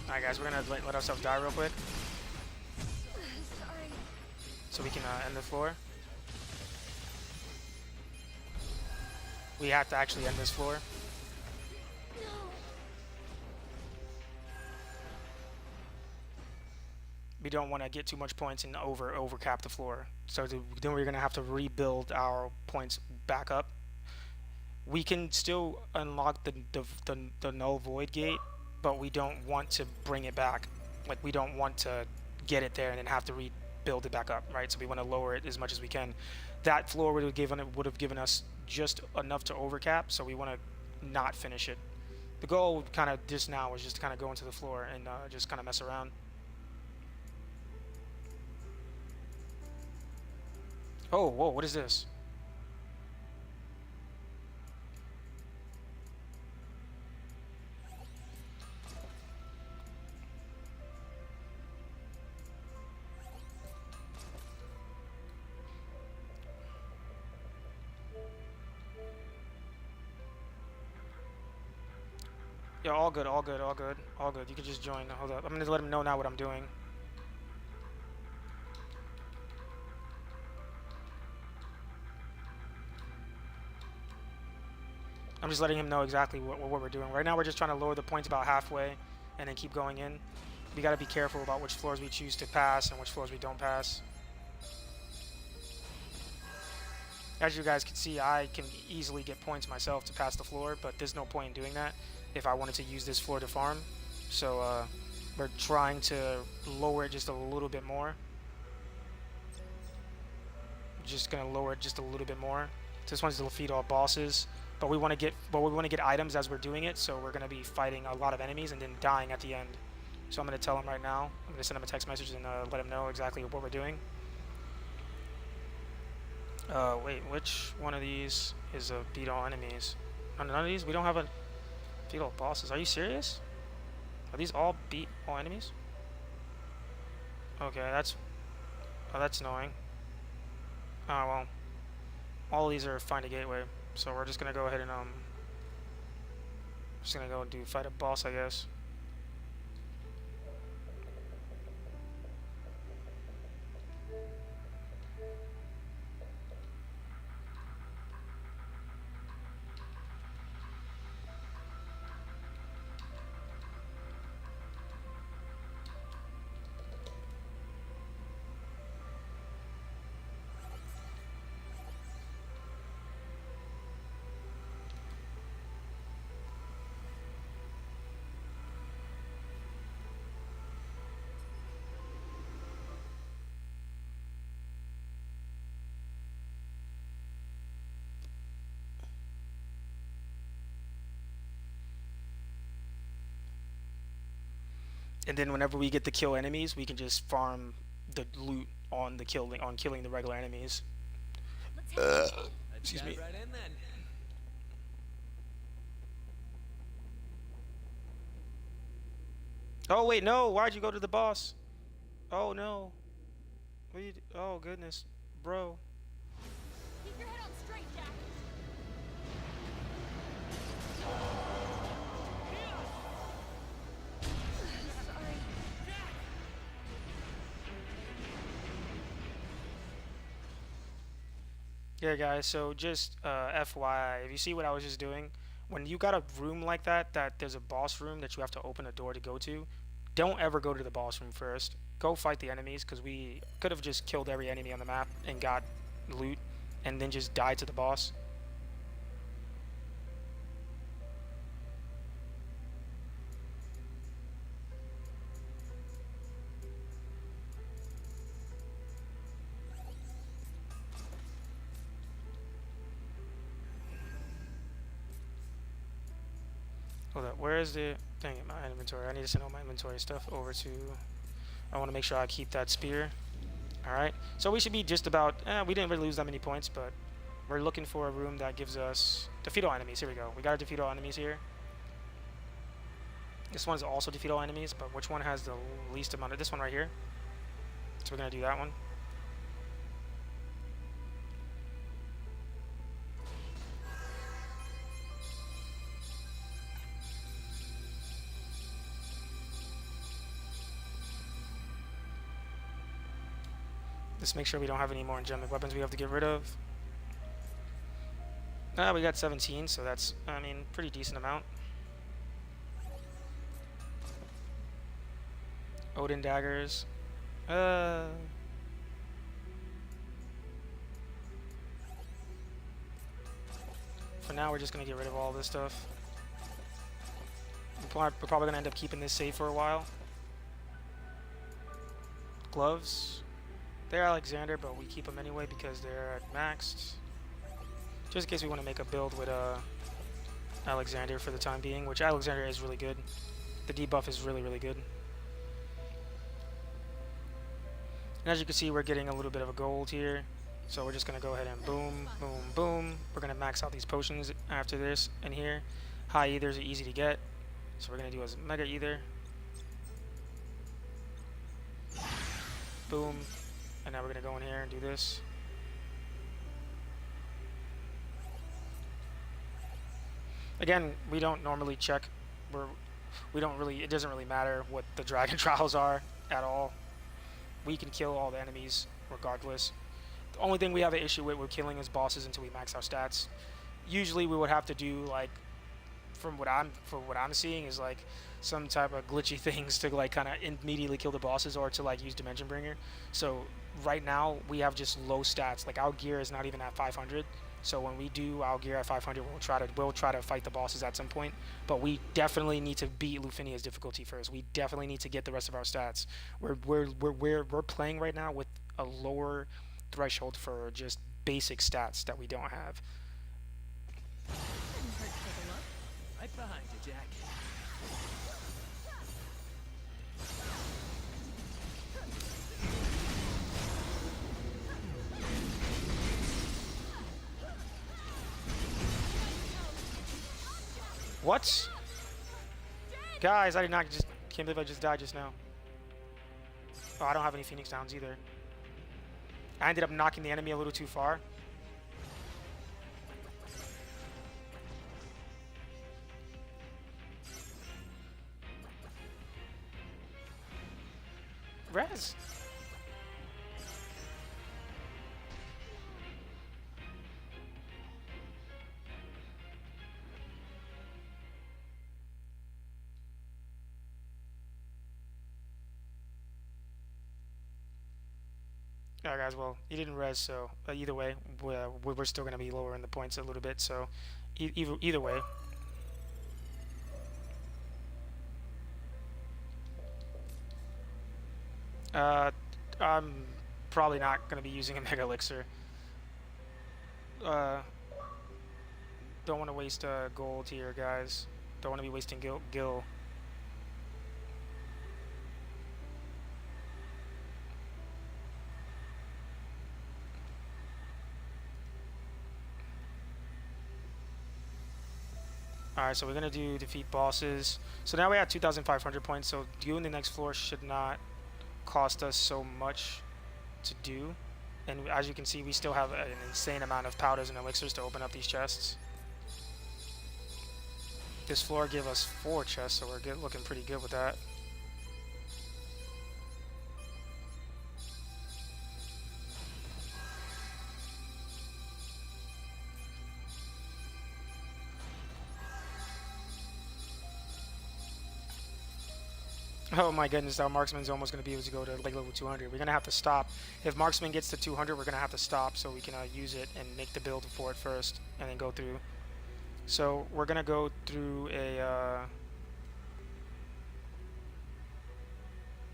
Speaker 1: Alright, guys, we're going to let ourselves die real quick
Speaker 2: Sorry.
Speaker 1: so we can end the floor. We have to actually end this floor.
Speaker 2: No.
Speaker 1: We don't want to get too much points and overcap the floor. So then we're going to have to rebuild our points back up. We can still unlock the null void gate, but we don't want to bring it back. Like, we don't want to get it there and then have to rebuild it back up, right? So we want to lower it as much as we can. That floor would have given us just enough to overcap, so we want to not finish it. The goal kind of just now is just to kind of go into the floor and just kind of mess around. Oh, whoa, what is this? Yeah, all good, all good, all good, all good. You can just join. Hold up. I'm going to let him know now what I'm doing. I'm just letting him know exactly what we're doing. Right now we're just trying to lower the points about halfway and then keep going in. We got to be careful about which floors we choose to pass and which floors we don't pass. As you guys can see, I can easily get points myself to pass the floor, but there's no point in doing that if I wanted to use this floor to farm. So we're trying to lower it just a little bit more. Just gonna lower it just a little bit more. This one's to defeat all bosses, but we want to get items as we're doing it. So we're gonna be fighting a lot of enemies and then dying at the end. So I'm gonna tell him right now. I'm gonna send him a text message and let him know exactly what we're doing. Wait, which one of these is a beat all enemies? None of these? We don't have a beat all bosses. Are you serious? Are these all beat all enemies? Okay, that's annoying. Oh well. All of these are find a gateway, so we're just gonna go ahead and just gonna go and fight a boss, I guess. And then whenever we get to kill enemies, we can just farm the loot on killing the regular enemies.
Speaker 3: Let's
Speaker 1: Excuse me.
Speaker 3: dive right in then.
Speaker 1: Oh wait, no. Why'd you go to the boss? Oh no. What you oh goodness, bro.
Speaker 2: Keep your head on straight, Jack. Sorry.
Speaker 1: Yeah, guys. So just FYI, if you see what I was just doing, when you got a room like that, that there's a boss room that you have to open a door to go to, don't ever go to the boss room first. Go fight the enemies because we could have just killed every enemy on the map and got loot, and then just died to the boss. Hold up, where is the... Dang it, my inventory. I need to send all my inventory stuff over to... I want to make sure I keep that spear. Alright, so we should be just about... we didn't really lose that many points, but we're looking for a room that gives us... Defeat all enemies, here we go. We gotta defeat all enemies here. This one's also defeat all enemies, but which one has the least amount of... This one right here. So we're gonna do that one. Just make sure we don't have any more angelic weapons we have to get rid of. We got 17, so that's, I mean, pretty decent amount. Odin daggers. For now, we're just gonna get rid of all this stuff. We're probably gonna end up keeping this safe for a while. Gloves. They're Alexander, but we keep them anyway because they're at maxed. Just in case we want to make a build with Alexander for the time being, which Alexander is really good. The debuff is really, really good. And as you can see, we're getting a little bit of a gold here. So we're just going to go ahead and boom, boom, boom. We're going to max out these potions after this and here. High ethers are easy to get. So we're going to do as mega ether. Boom. And now we're going to go in here and do this. Again, we don't normally check. We don't really, it doesn't really matter what the dragon trials are at all. We can kill all the enemies regardless. The only thing we have an issue with killing is bosses until we max our stats. Usually we would have to do like, from what I'm seeing is like some type of glitchy things to like kind of immediately kill the bosses or to like use Dimension Bringer. So right now we have just low stats. Like our gear is not even at 500. So when we do our gear at 500, we'll try to fight the bosses at some point. But we definitely need to beat Lufinia's difficulty first. We definitely need to get the rest of our stats. We're playing right now with a lower threshold for just basic stats that we don't have.
Speaker 2: Didn't hurt to take a look.
Speaker 3: Right behind you, Jack.
Speaker 1: What? Guys, I did not just... Can't believe I just died just now. Oh, I don't have any Phoenix Downs either. I ended up knocking the enemy a little too far. Res. Alright guys, well, he didn't res, so either way, we're still going to be lower in the points a little bit, so either way. I'm probably not going to be using a Mega Elixir. Don't want to waste gold here, guys. Don't want to be wasting gil. Alright, so we're gonna do defeat bosses. So now we have 2,500 points, so doing the next floor should not cost us so much to do. And as you can see, we still have an insane amount of powders and elixirs to open up these chests. This floor gave us 4 chests, so we're looking pretty good with that. Oh my goodness, our marksman's almost going to be able to go to like level 200. We're going to have to stop. If marksman gets to 200, we're going to have to stop so we can use it and make the build for it first and then go through. So we're going to go through a...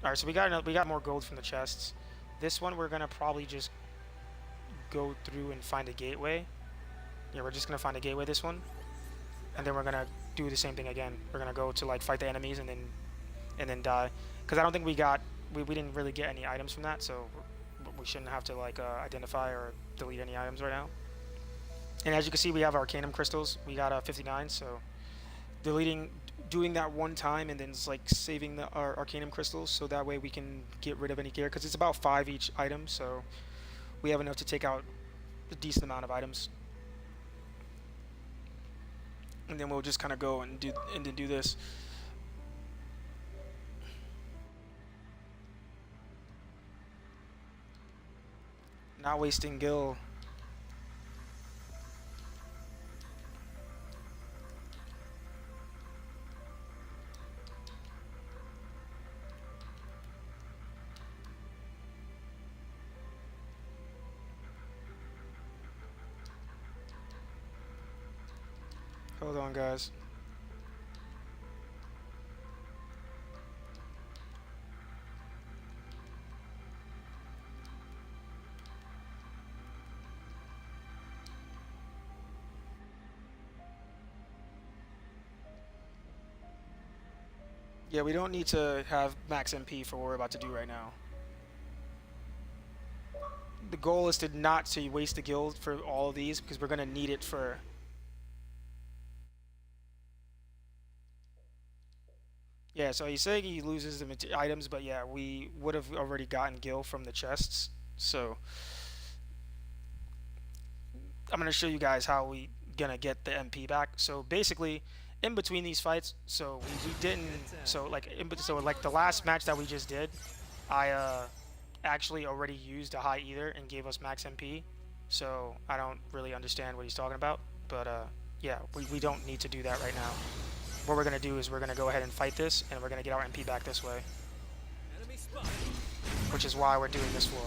Speaker 1: Alright, so we got more gold from the chests. This one we're going to probably just go through and find a gateway. Yeah, we're just going to find a gateway this one. And then we're going to do the same thing again. We're going to go to like fight the enemies and then die, because I don't think we didn't really get any items from that, so we shouldn't have to like identify or delete any items right now. And as you can see, we have Arcanum crystals. We got 59, so doing that one time and then it's like saving our Arcanum crystals, so that way we can get rid of any gear, because it's about 5 each item, so we have enough to take out a decent amount of items. And then we'll just kind of go and do this. Not wasting gil. Hold on, guys. Yeah, we don't need to have max MP for what we're about to do right now. The goal is to not to waste the guild for all of these, because we're going to need it for... Yeah, so he's saying he loses the items, but yeah, we would have already gotten gil from the chests. So I'm going to show you guys how we going to get the MP back. So basically, in between these fights, so we didn't, so like the last match that we just did, I actually already used a high ether and gave us max MP. So I don't really understand what he's talking about, but yeah, we don't need to do that right now. What we're going to do is we're going to go ahead and fight this, and we're going to get our MP back this way. Which is why we're doing this floor.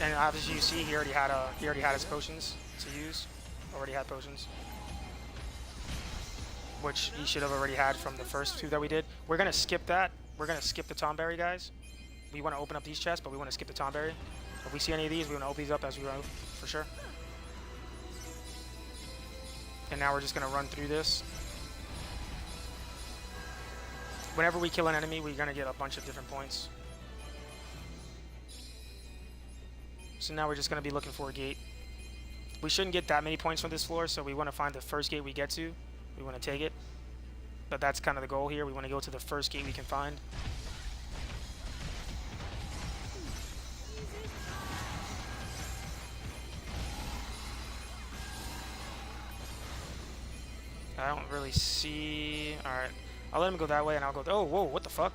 Speaker 1: And obviously you see he already had his potions to use. Already had potions. Which he should have already had from the first 2 that we did. We're going to skip that. We're going to skip the Tomberry, guys. We want to open up these chests, but we want to skip the Tomberry. If we see any of these, we want to open these up as we go, for sure. And now we're just going to run through this. Whenever we kill an enemy, we're going to get a bunch of different points. So now we're just going to be looking for a gate. We shouldn't get that many points from this floor, so we want to find the first gate we get to. We want to take it. But that's kind of the goal here. We want to go to the first gate we can find. I don't really see... Alright. I'll let him go that way and I'll go... Oh, whoa, what the fuck?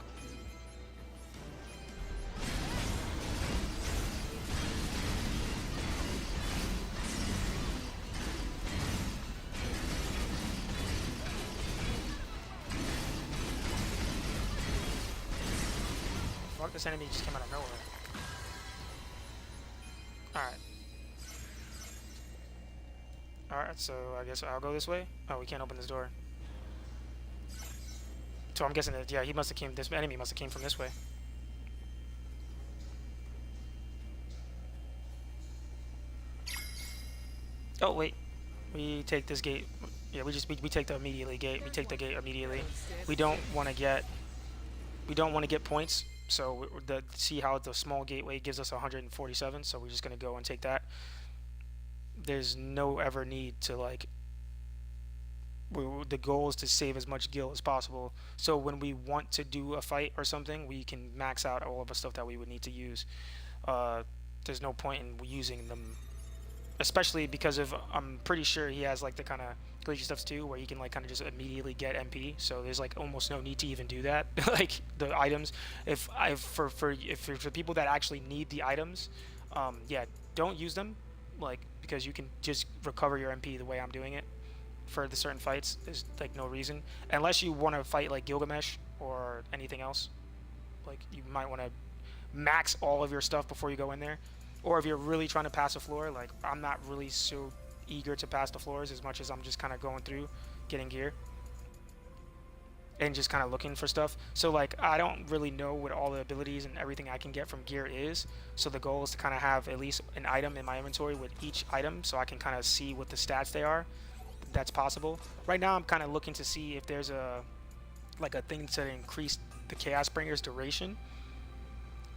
Speaker 1: Fuck, this enemy just came out of nowhere. Alright. Alright, so I guess I'll go this way. Oh, we can't open this door. So I'm guessing that, yeah, he must have came, this enemy must have came from this way. Oh, wait. We take this gate. Yeah, we take the immediately gate. We take the gate immediately. We don't want to get We don't want to get points, so see how the small gateway gives us 147, so we're just going to go and take that. There's no ever need to like, the goal is to save as much gil as possible, so when we want to do a fight or something, we can max out all of the stuff that we would need to use. There's no point in using them, especially because of, I'm pretty sure he has like the kind of glitchy stuff too, where you can like kind of just immediately get MP. So there's like almost no need to even do that. Like the items, for people that actually need the items, yeah, don't use them, like, because you can just recover your MP the way I'm doing it for the certain fights. There's like no reason, unless you want to fight like Gilgamesh or anything else. Like you might want to max all of your stuff before you go in there, or if you're really trying to pass a floor. Like I'm not really so eager to pass the floors as much as I'm just kind of going through getting gear and just kind of looking for stuff. So like I don't really know what all the abilities and everything I can get from gear is, so the goal is to kind of have at least an item in my inventory with each item, so I can kind of see what the stats they are. That's possible. Right now I'm kind of looking to see if there's a thing to increase the Chaos Bringer's duration.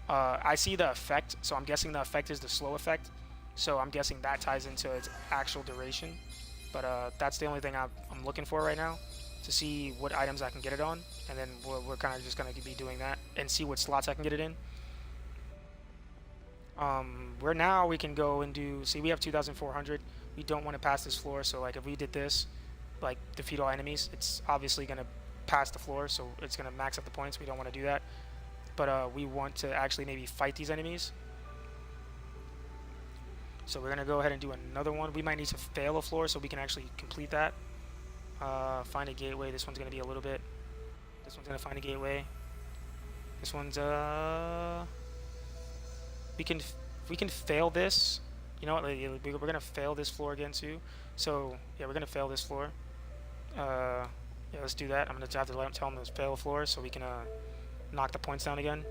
Speaker 1: I see the effect, so I'm guessing the effect is the slow effect. So I'm guessing that ties into its actual duration. But that's the only thing I'm looking for right now, to see what items I can get it on. And then we're kind of just going to be doing that and see what slots I can get it in. Where now we can go and do, see, we have 2,400. We don't want to pass this floor, so like if we did this, like defeat all enemies, it's obviously going to pass the floor, so it's going to max up the points. We don't want to do that. But we want to actually maybe fight these enemies. So we're going to go ahead and do another one. We might need to fail a floor so we can actually complete that. Find a gateway. This one's going to be a little bit. This one's going to find a gateway. This one's we can fail this. You know what? We're going to fail this floor again too. So yeah, we're going to fail this floor. Yeah, let's do that. I'm going to have to tell them to fail a floor so we can knock the points down again.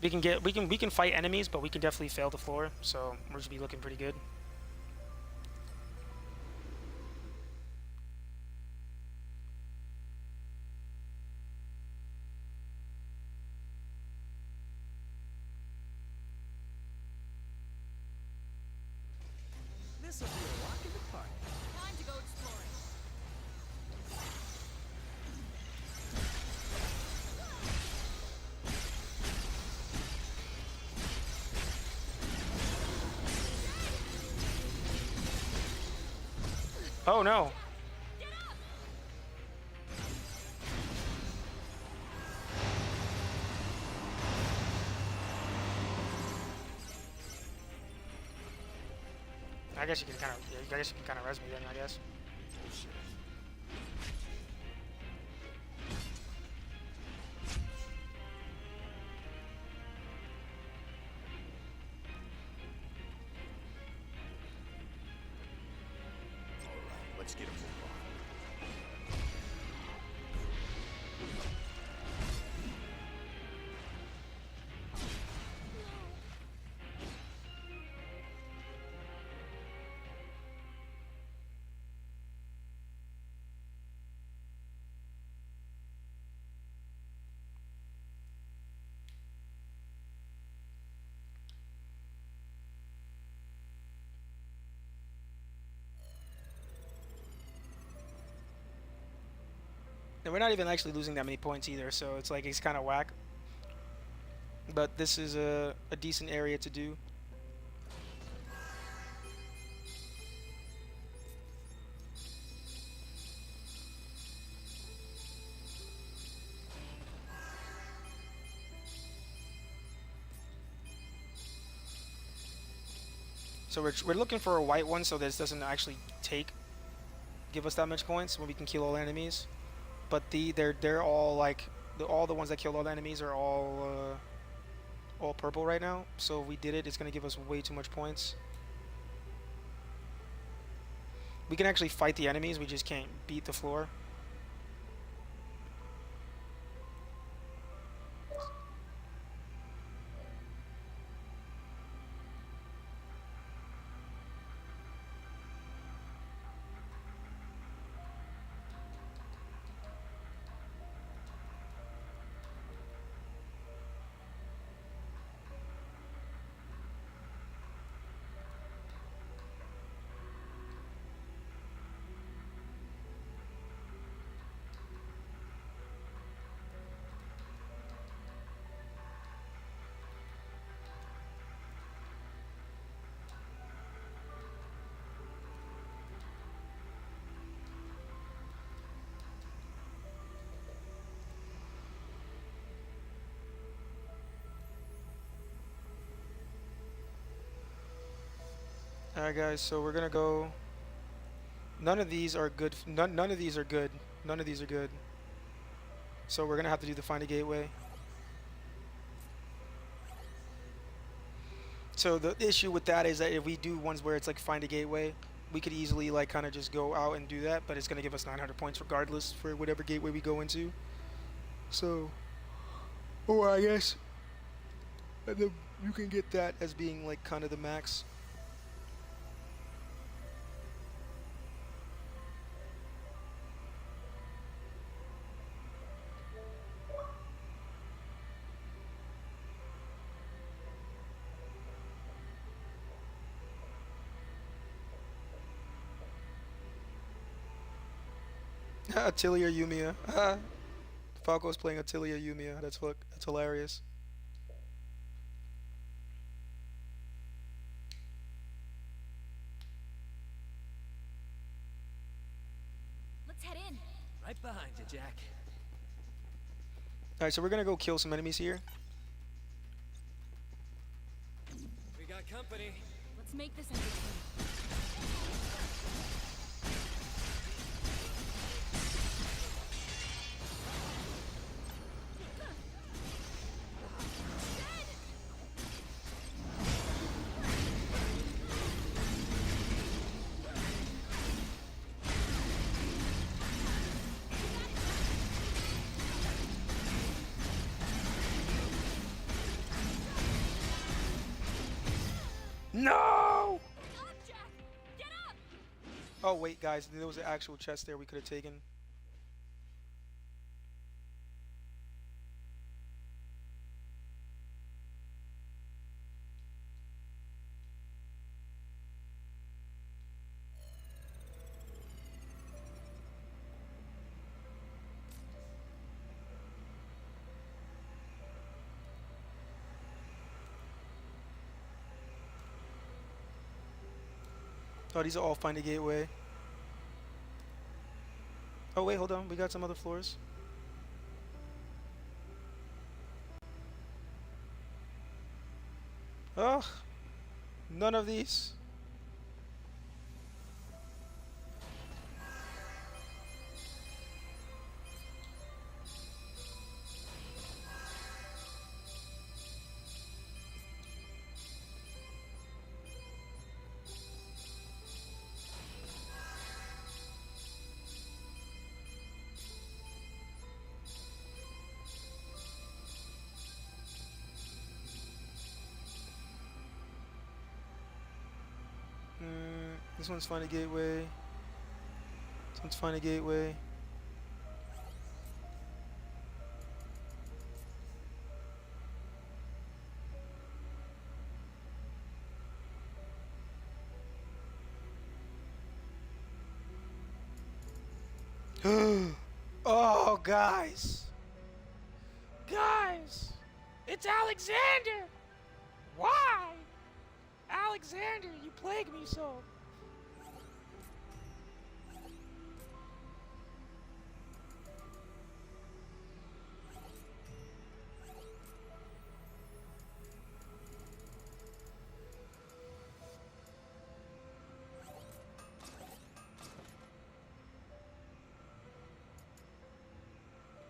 Speaker 1: We can fight enemies, but we can definitely fail the floor, so we're just be looking pretty good.
Speaker 3: This will be a walk in the park.
Speaker 2: Time to go exploring.
Speaker 1: Oh no!
Speaker 2: Get up!
Speaker 1: I guess you can kind of, yeah, I guess you can kind of res me then, I guess.
Speaker 3: Let's get a move on.
Speaker 1: And we're not even actually losing that many points either, so it's like it's kind of whack. But this is a decent area to do. So we're looking for a white one, so this doesn't actually give us that much points when we can kill all enemies. But they're all like all the ones that kill all the enemies are all purple right now. So if we did it, it's gonna give us way too much points. We can actually fight the enemies, we just can't beat the floor. Alright guys, so we're gonna go. None of these are good. None of these are good. None of these are good. So we're gonna have to do the find a gateway. So the issue with that is that if we do ones where it's like find a gateway, we could easily like kind of just go out and do that, but it's gonna give us 900 points regardless for whatever gateway we go into. So, or I guess you can get that as being like kind of the max. Atelier Yumiya. Falco's playing Atelier Yumiya. That's hilarious.
Speaker 2: Let's head in.
Speaker 4: Right behind you, Jack.
Speaker 1: Alright, so we're gonna go kill some enemies here.
Speaker 4: We got company.
Speaker 2: Let's make this entertaining.
Speaker 1: No!
Speaker 2: Get up, Jack! Get up!
Speaker 1: Oh wait, guys, there was an actual chest there we could have taken. Oh, these are all find a gateway. Oh wait, hold on. We got some other floors. Oh, none of these. This one's find a gateway. This one's find a gateway. Oh, guys. Guys, it's Alexander. Why? Alexander, you plague me so.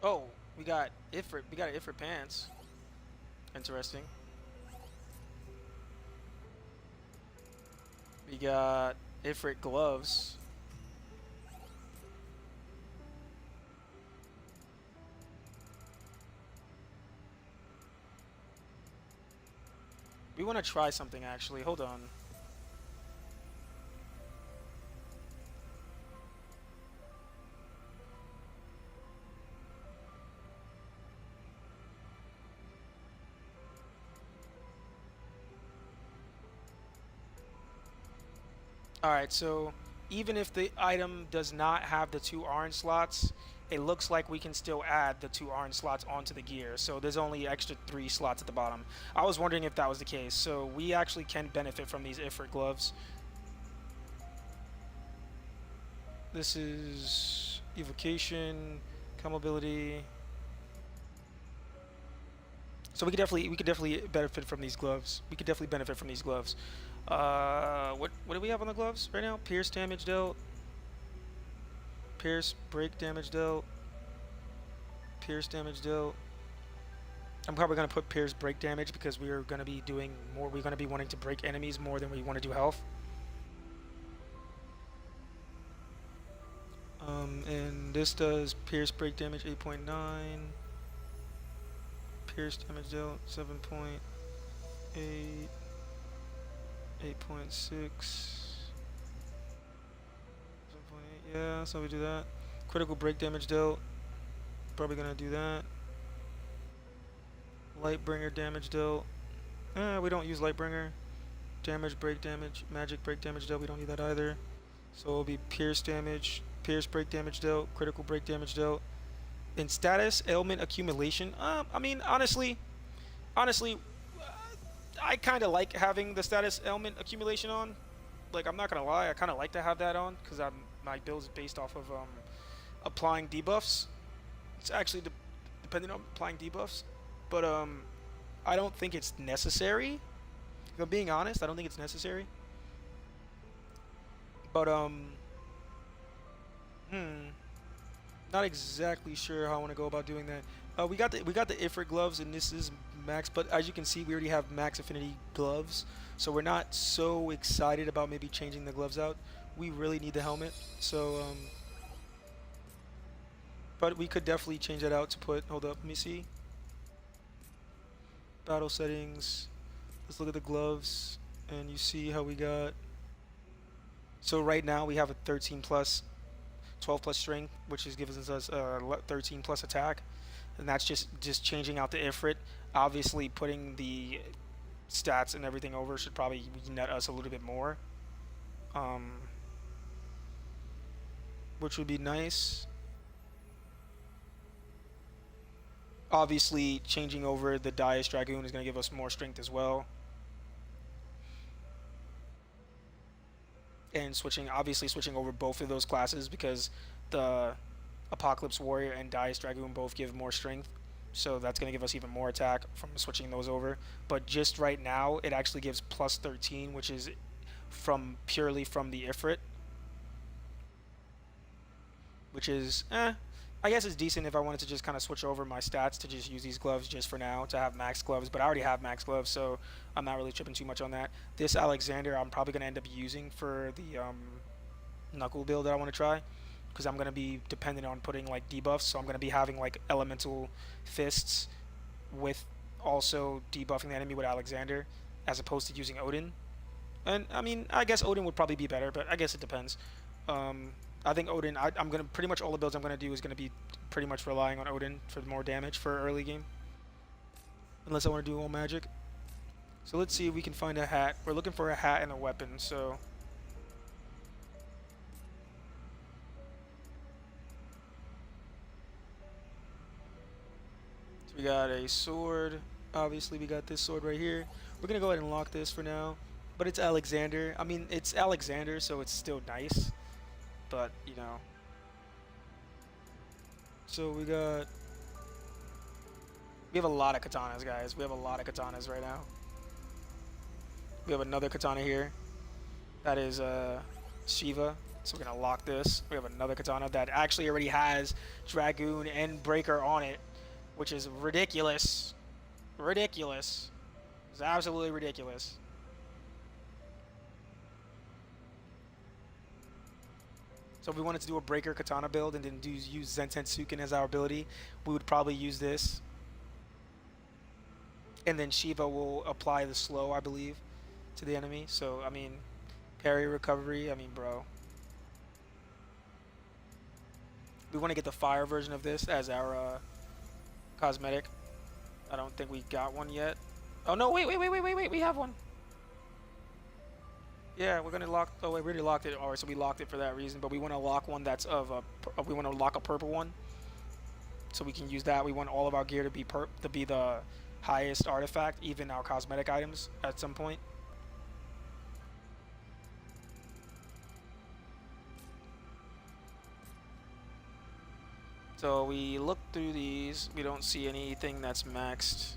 Speaker 1: Oh, we got Ifrit. We got Ifrit pants. Interesting. We got Ifrit gloves. We want to try something actually. Hold on. Alright, so even if the item does not have the 2 orange slots, it looks like we can still add the 2 orange slots onto the gear. So there's only extra 3 slots at the bottom. I was wondering if that was the case. So we actually can benefit from these Ifrit gloves. This is evocation, calm mobility. So we could definitely benefit from these gloves. We could definitely benefit from these gloves. What do we have on the gloves right now? Pierce damage dealt. Pierce break damage dealt. Pierce damage dealt. I'm probably gonna put Pierce break damage because we are gonna be doing more. We're gonna be wanting to break enemies more than we want to do health. And this does Pierce break damage 8.9. Pierce damage dealt 7.8. 8.6. 7.8. Yeah, so we do that. Critical break damage dealt. Probably gonna do that. Lightbringer damage dealt. We don't use Lightbringer. Damage break damage. Magic break damage dealt. We don't need that either. So it'll be Pierce damage. Pierce break damage dealt. Critical break damage dealt. In status ailment accumulation. I mean, honestly, I kind of like having the status ailment accumulation on. Like, I'm not gonna lie, I kind of like to have that on because my build is based off of applying debuffs. It's actually depending on applying debuffs, but I don't think it's necessary. If I'm being honest, I don't think it's necessary. But not exactly sure how I want to go about doing that. We got the Ifrit gloves, and this is max. But as you can see, we already have max affinity gloves, so we're not so excited about maybe changing the gloves out. We really need the helmet, so but we could definitely change that out to put. Hold up, let me see. Battle settings. Let's look at the gloves, and you see how we got. So right now we have a 13 plus. 12 plus strength, which is giving us 13 plus attack, and that's just changing out the Ifrit. Obviously, putting the stats and everything over should probably net us a little bit more, which would be nice. Obviously, changing over the Dias Dragoon is going to give us more strength as well. And obviously switching over both of those classes because the Apocalypse Warrior and Dias Dragoon both give more strength, so that's going to give us even more attack from switching those over. But just right now, it actually gives plus 13, which is purely from the Ifrit, which is I guess it's decent if I wanted to just kind of switch over my stats to just use these gloves just for now to have max gloves, but I already have max gloves, so I'm not really tripping too much on that. This Alexander I'm probably going to end up using for the knuckle build that I want to try, because I'm going to be dependent on putting like debuffs, so I'm going to be having like elemental fists with also debuffing the enemy with Alexander as opposed to using Odin. And I mean, I guess Odin would probably be better, but I guess it depends. I think Odin, I'm going to pretty much all the builds I'm going to do is going to be pretty much relying on Odin for more damage for early game. Unless I want to do all magic. So let's see if we can find a hat. We're looking for a hat and a weapon, so. So we got a sword. Obviously we got this sword right here. We're going to go ahead and lock this for now. But it's Alexander. I mean, it's Alexander, so it's still nice. But, you know. So we have a lot of katanas, guys. We have a lot of katanas right now. We have another katana here. That is Shiva. So we're going to lock this. We have another katana that actually already has Dragoon and Breaker on it, which is ridiculous. Ridiculous. It's absolutely ridiculous. So if we wanted to do a Breaker Katana build and then use Zentensuken as our ability, we would probably use this. And then Shiva will apply the slow, I believe, to the enemy. So, I mean, parry recovery, I mean, bro. We want to get the fire version of this as our cosmetic. I don't think we got one yet. Oh, no, wait, we have one. Yeah, we're gonna lock. Oh, wait, we already locked it. Alright, so we locked it for that reason. But we want to lock one that's we want to lock a purple one, so we can use that. We want all of our gear to be the highest artifact, even our cosmetic items at some point. So we look through these. We don't see anything that's maxed.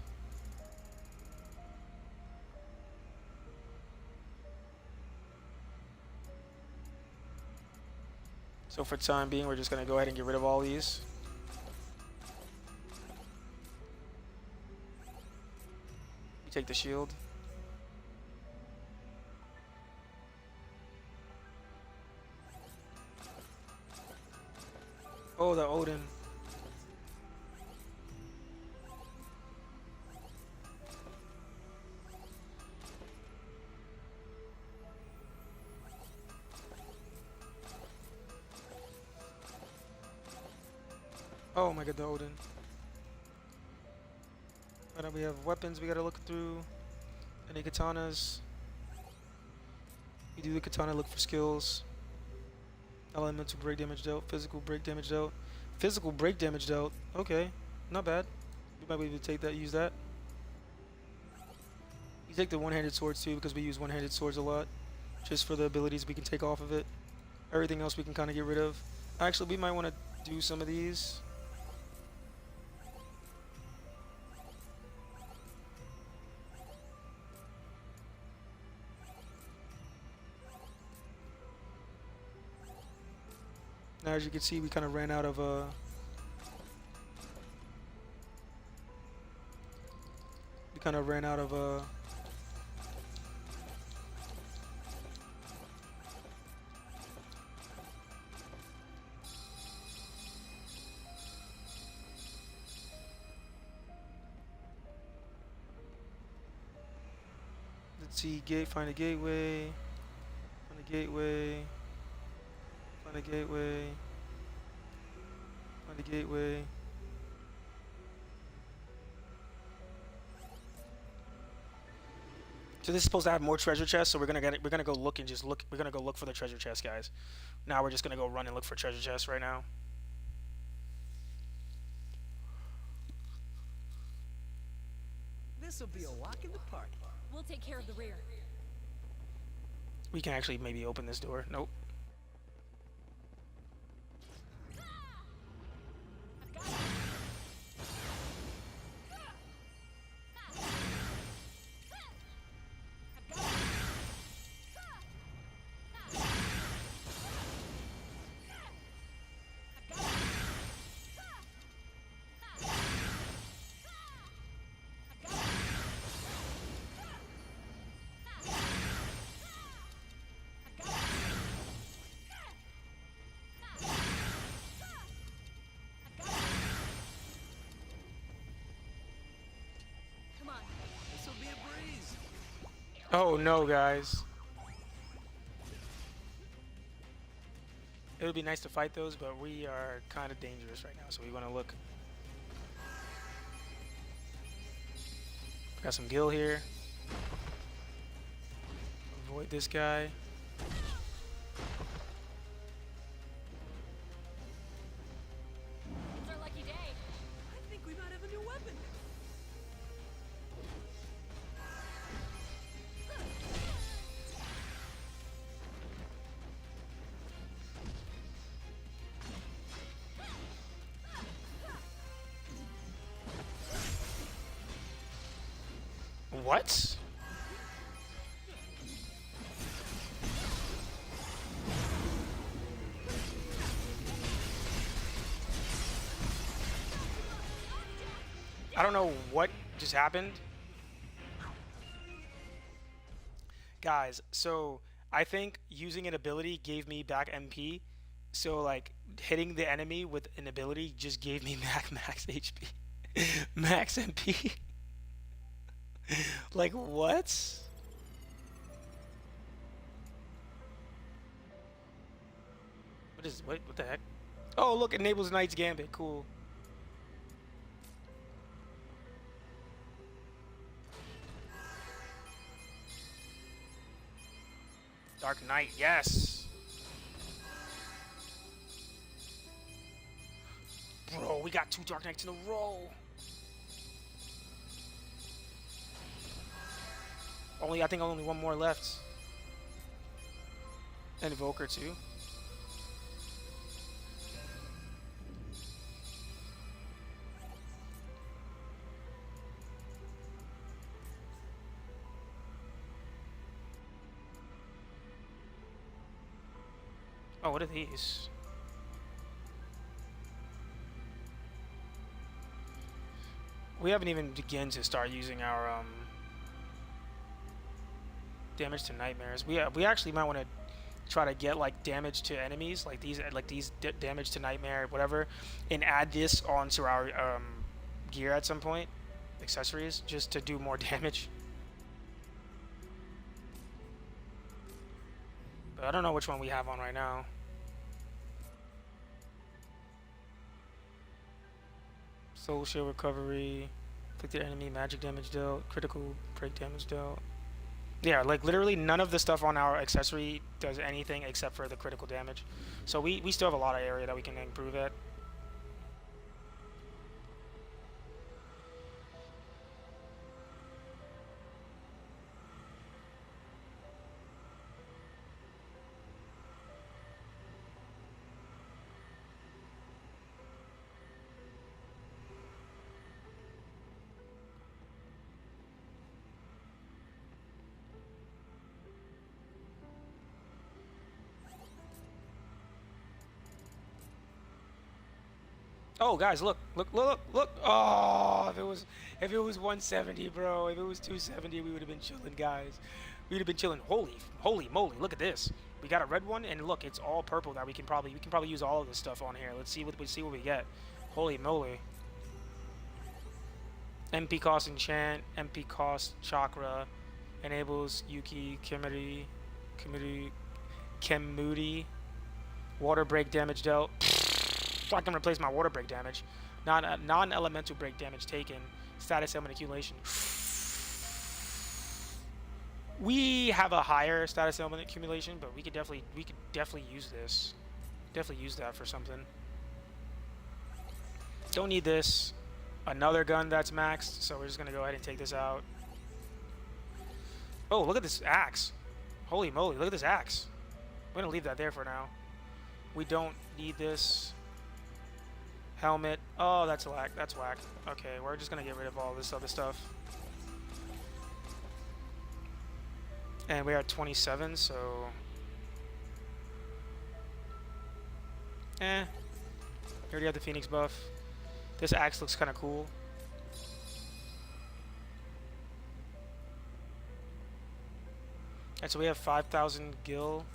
Speaker 1: So for time being, we're just gonna go ahead and get rid of all these. You take the shield. Oh, the Odin. Oh my god, the Odin. Alright, we have weapons we gotta look through. Any katanas. You do the katana, look for skills. Elemental break damage dealt. Physical break damage dealt. Physical break damage dealt. Okay, not bad. We might be able to take that, use that. You take the one-handed swords too because we use one-handed swords a lot. Just for the abilities we can take off of it. Everything else we can kind of get rid of. Actually, we might want to do some of these. Now, as you can see, we kind of ran out of let's see, find a gateway, find a gateway, find a gateway, find a gateway. So this is supposed to have more treasure chests, so we're gonna go look and just look. We're gonna go look for the treasure chest, guys. Now we're just gonna go run and look for treasure chests right now.
Speaker 4: This'll be a walk in the park.
Speaker 2: We'll take care of the rear.
Speaker 1: We can actually maybe open this door. Nope.
Speaker 2: Come on.
Speaker 4: This'll be a breeze.
Speaker 1: Oh no, guys. It would be nice to fight those, but we are kind of dangerous right now, so we want to look. Got some gil here. Avoid this guy.
Speaker 2: It's our lucky day.
Speaker 4: I think we might have a new weapon.
Speaker 1: What? I don't know what just happened. Guys, so I think using an ability gave me back MP. So like hitting the enemy with an ability just gave me max HP. Max MP. Like what? What the heck? Oh look, enables Knight's Gambit. Cool. Dark Knight, yes. Bro, we got 2 Dark Knights in a row. I think only one more left. And Evoker too. Oh, what are these? We haven't even begun to start using our damage to nightmares. We actually might want to try to get like damage to enemies, like these damage to nightmare, whatever, and add this onto our gear at some point, accessories, just to do more damage. But I don't know which one we have on right now. Soul shield recovery, inflicted enemy magic damage dealt, critical break damage dealt. Yeah, like literally none of the stuff on our accessory does anything except for the critical damage. So we still have a lot of area that we can improve at. Oh, guys, look, look, look, look! Oh, if it was 170, bro. If it was 270, we would have been chilling, guys. We'd have been chilling. Holy moly! Look at this. We got a red one, and look, it's all purple. That we can probably use all of this stuff on here. Let's see what we get. Holy moly! MP cost enchant, MP cost chakra, enables Yuki Kemuri, water break damage dealt. So I can replace my water break damage. Non-elemental break damage taken. Status element accumulation. We have a higher status element accumulation, but we could definitely use this. Definitely use that for something. Don't need this. Another gun that's maxed, so we're just gonna go ahead and take this out. Oh, look at this axe. Holy moly, look at this axe. We're gonna leave that there for now. We don't need this. Helmet. Oh, that's whack. That's whack. Okay, we're just gonna get rid of all this other stuff. And we are at 27, so... We already have the Phoenix buff. This axe looks kind of cool. And so we have 5,000 gil.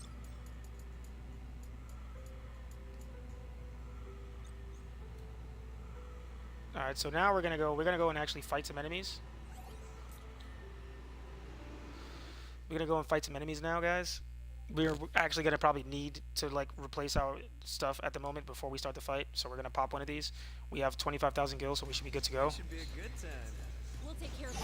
Speaker 1: Alright, so now we're gonna go and actually fight some enemies. We're gonna go and fight some enemies now, guys. We're actually gonna probably need to like replace our stuff at the moment before we start the fight. So we're gonna pop one of these. We have 25,000 gil, so we should be good to go.
Speaker 4: Should be a good time.
Speaker 2: We'll take care of it.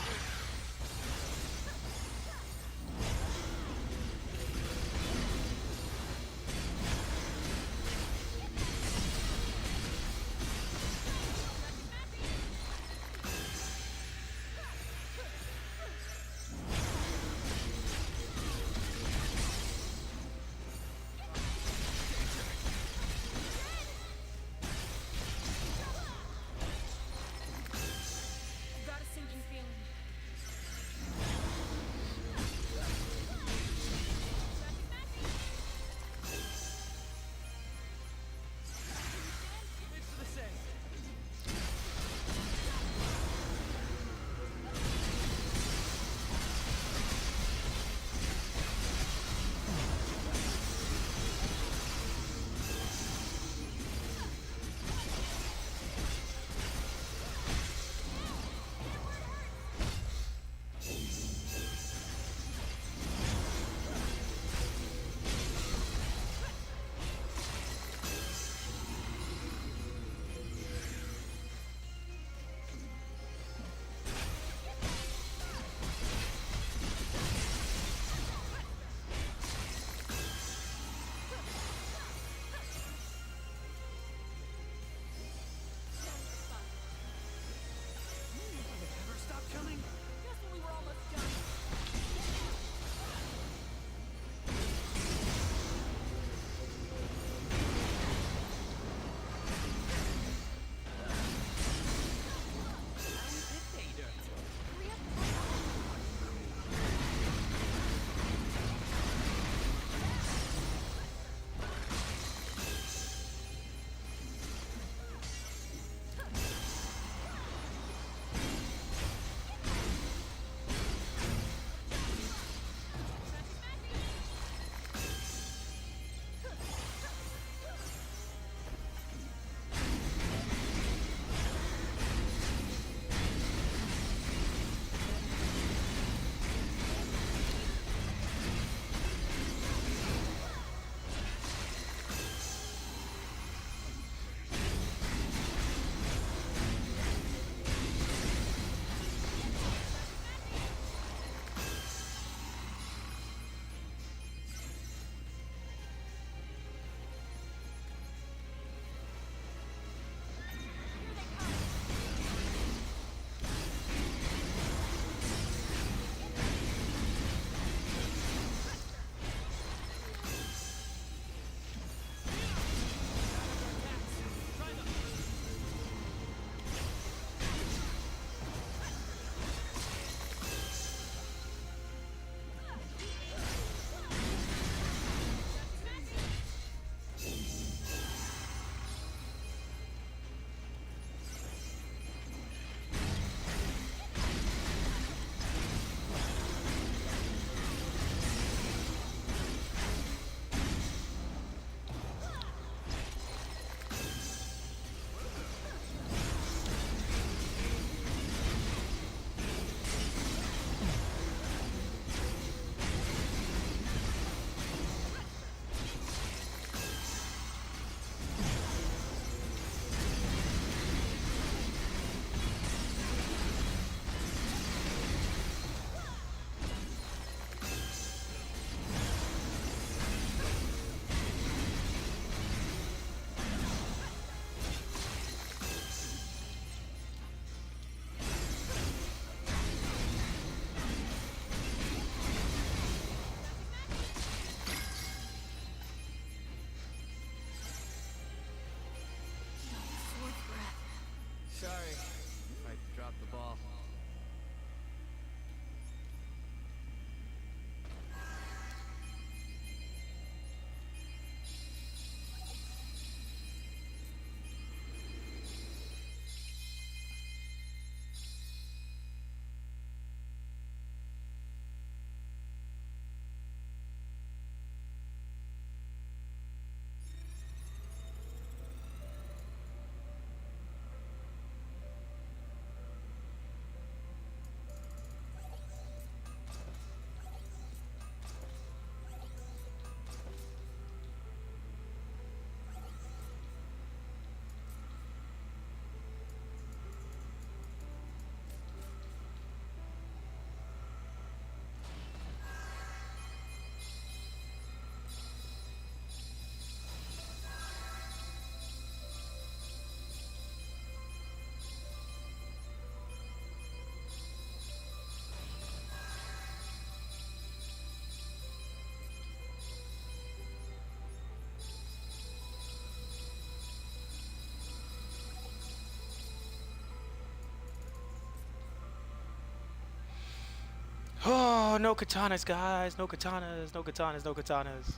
Speaker 1: Oh, no katanas, guys. No katanas. No katanas. No katanas.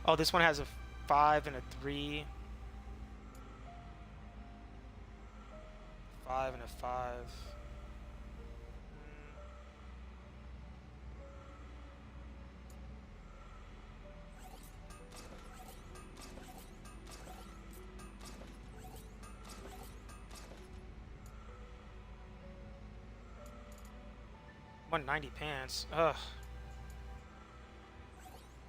Speaker 1: Oh, this one has a 5 and a 3. 5 and a 5. 190 pants. Ugh.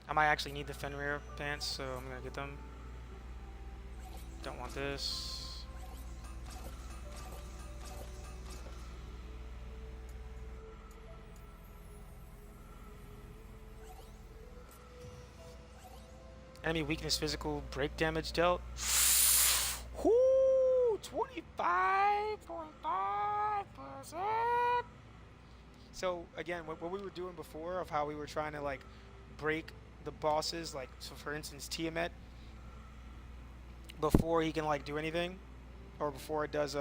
Speaker 1: I might actually need the Fenrir pants, so I'm gonna get them. Don't want this. Enemy weakness, physical, break damage dealt. Whoo! 25.5%. So again, what we were doing before of how we were trying to like break the bosses, like so for instance Tiamat, before he can like do anything, or before it does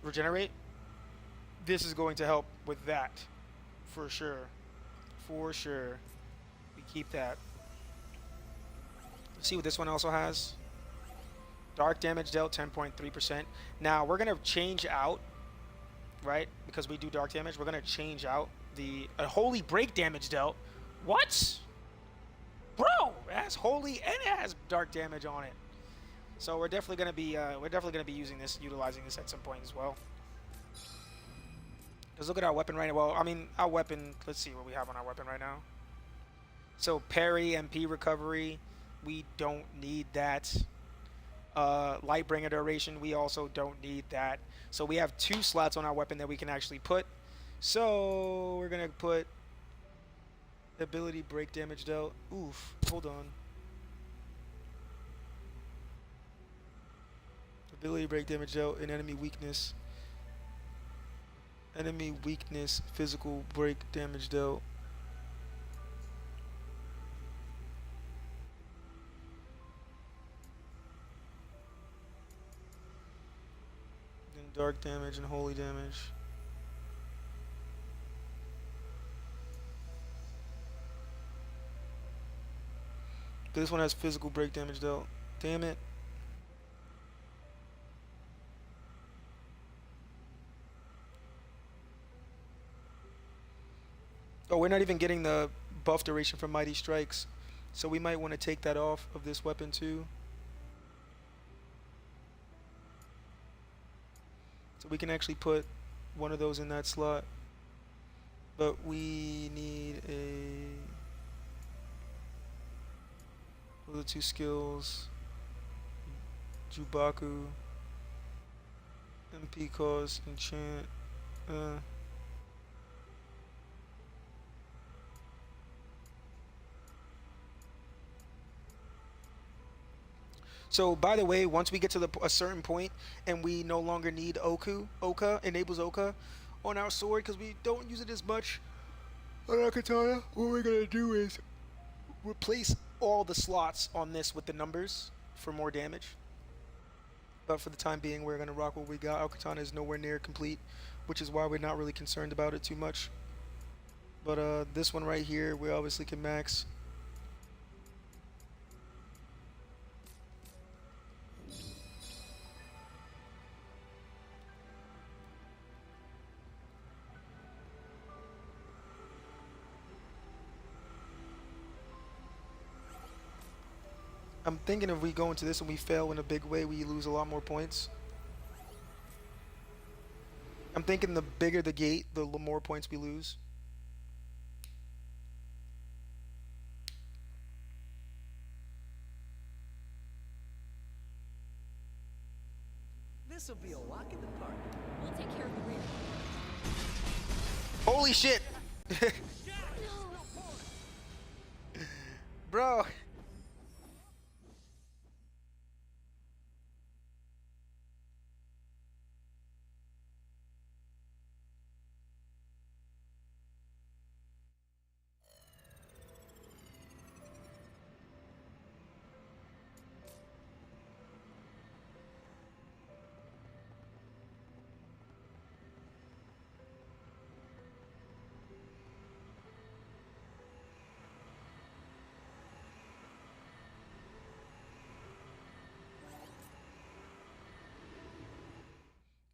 Speaker 1: regenerate. This is going to help with that, for sure, for sure. We keep that. Let's see what this one also has. Dark damage dealt 10.3%. Now we're gonna change out, right? Because we do dark damage, we're gonna change out the holy break damage dealt. What? Bro, it has holy and it has dark damage on it. So we're definitely gonna be using this, utilizing this at some point as well. Let's look at our weapon right now. Well, I mean, our weapon. Let's see what we have on our weapon right now. So parry, MP recovery, we don't need that. Lightbringer duration, we also don't need that. So we have 2 slots on our weapon that we can actually put. So we're gonna put ability break damage dealt. Oof, hold on. Ability break damage dealt and enemy weakness. Enemy weakness, physical break damage dealt. Then dark damage and holy damage. This one has physical break damage dealt. Damn it. Oh, we're not even getting the buff duration from Mighty Strikes. So we might want to take that off of this weapon too. So we can actually put one of those in that slot. But we need a... What are the 2 skills? Jubaku. MP cause, enchant. So, by the way, once we get to a certain point and we no longer need Oka enables Oka on our sword because we don't use it as much on our katana, what we're going to do is replace all the slots on this with the numbers for more damage. But for the time being, we're going to rock what we got. Our katana is nowhere near complete, which is why we're not really concerned about it too much. But this one right here, we obviously can max. I'm thinking if we go into this and we fail in a big way, we lose a lot more points. I'm thinking the bigger the gate, the more points we lose.
Speaker 4: This'll be a walk in the park.
Speaker 2: We'll take care of the rear.
Speaker 1: Holy shit! Bro.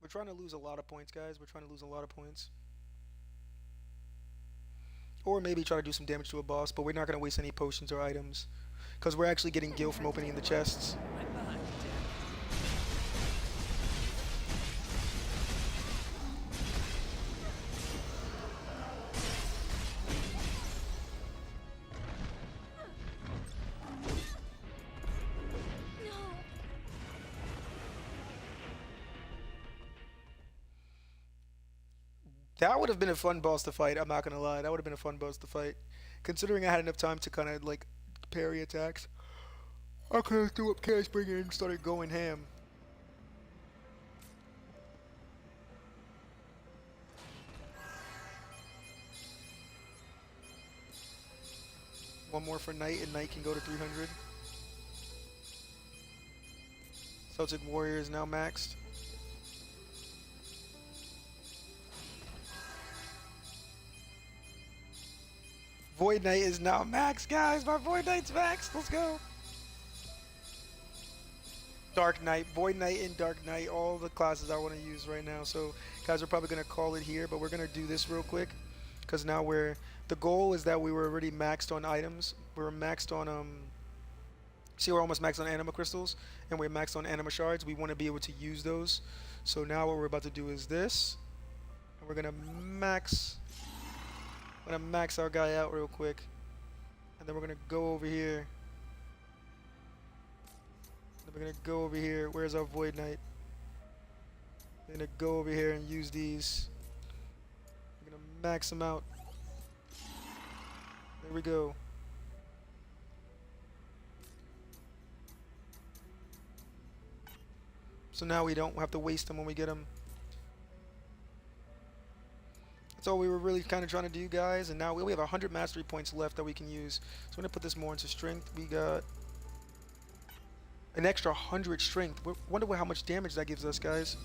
Speaker 1: We're trying to lose a lot of points, guys. We're trying to lose a lot of points. Or maybe try to do some damage to a boss, but we're not going to waste any potions or items. Because we're actually getting gil from opening the chests.
Speaker 4: Right behind you, Jack.
Speaker 2: No.
Speaker 1: That would have been a fun boss to fight, I'm not going to lie. That would have been a fun boss to fight. Considering I had enough time to kind of, like, parry attacks. I could have threw up Chaos Bringer and started going ham. One more for Knight, and Knight can go to 300. Celtic Warrior is now maxed. Void Knight is now maxed, guys. My Void Knight's maxed. Let's go. Dark Knight, Void Knight, and Dark Knight, all the classes I want to use right now. So, guys, we're probably going to call it here, but we're going to do this real quick. Because now the goal is that we were already maxed on items. We were maxed on, see, we're almost maxed on anima crystals, and we're maxed on anima shards. We want to be able to use those. So now what we're about to do is this. And we're going to max our guy out real quick. And then we're going to go over here. Then we're going to go over here. Where's our Void Knight? We're going to go over here and use these. We're going to max them out. There we go. So now we don't have to waste them when we get them. That's all we were really kind of trying to do, guys. And now we have 100 mastery points left that we can use. So I'm going to put this more into strength. We got an extra 100 strength. Wonder how much damage that gives us, guys.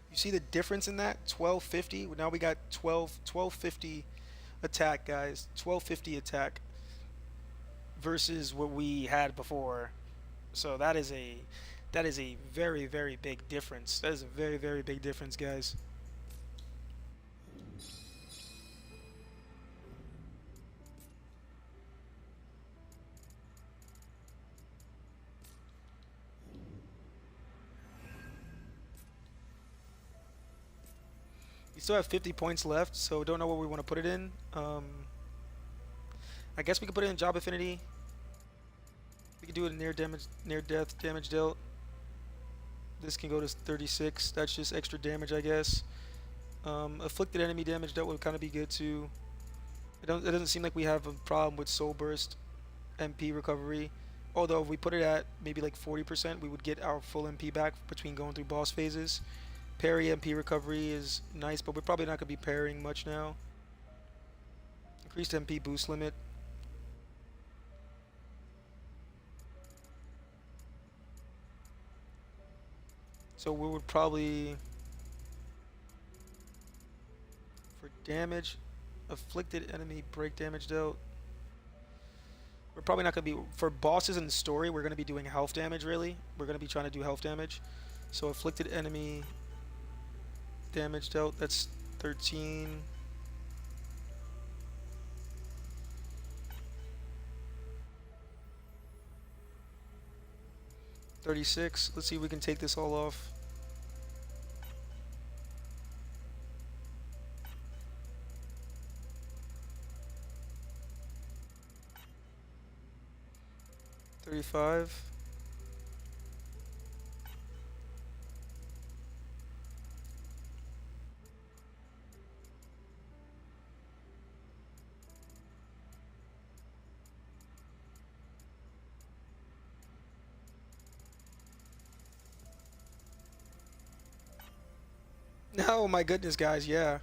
Speaker 1: You see the difference in that? 1250. Now we got 1250 attack, guys. 1250 attack versus what we had before. So that is a very, very big difference. That is a very, very big difference, guys. We still have 50 points left, so don't know what we want to put it in. I guess we could put it in job affinity. We could do it in near death damage dealt. This can go to 36. That's just extra damage, I guess. Afflicted enemy damage dealt would kind of be good too. It doesn't seem like we have a problem with soul burst MP recovery. Although if we put it at maybe like 40%, we would get our full MP back between going through boss phases. Parry MP recovery is nice, but we're probably not going to be parrying much now. Increased MP boost limit. So we would probably, for damage, afflicted enemy break damage dealt. We're probably not going to be, for bosses in the story, we're going to be doing health damage really. We're going to be trying to do health damage. So afflicted enemy damage dealt, that's 13. $36. Let's see if we can take this all off. $35. Oh my goodness, guys, yeah.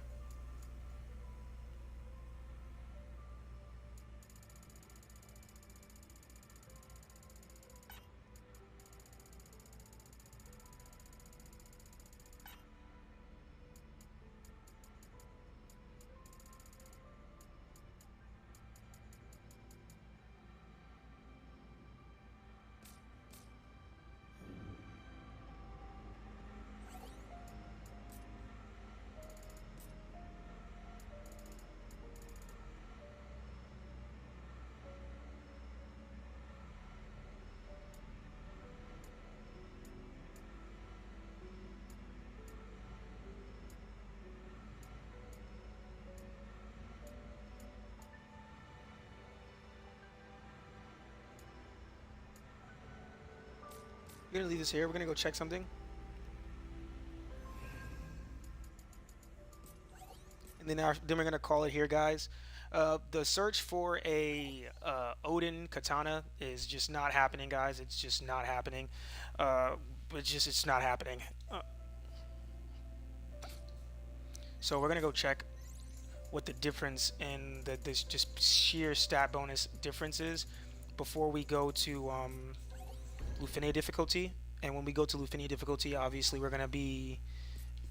Speaker 1: We're gonna leave this here. We're gonna go check something. And then we're gonna call it here, guys. The search for a Odin katana is just not happening, guys. It's just not happening. It's not happening. So we're gonna go check what the difference in this just sheer stat bonus difference is before we go to Lufine difficulty. And when we go to Lufine difficulty, obviously we're gonna be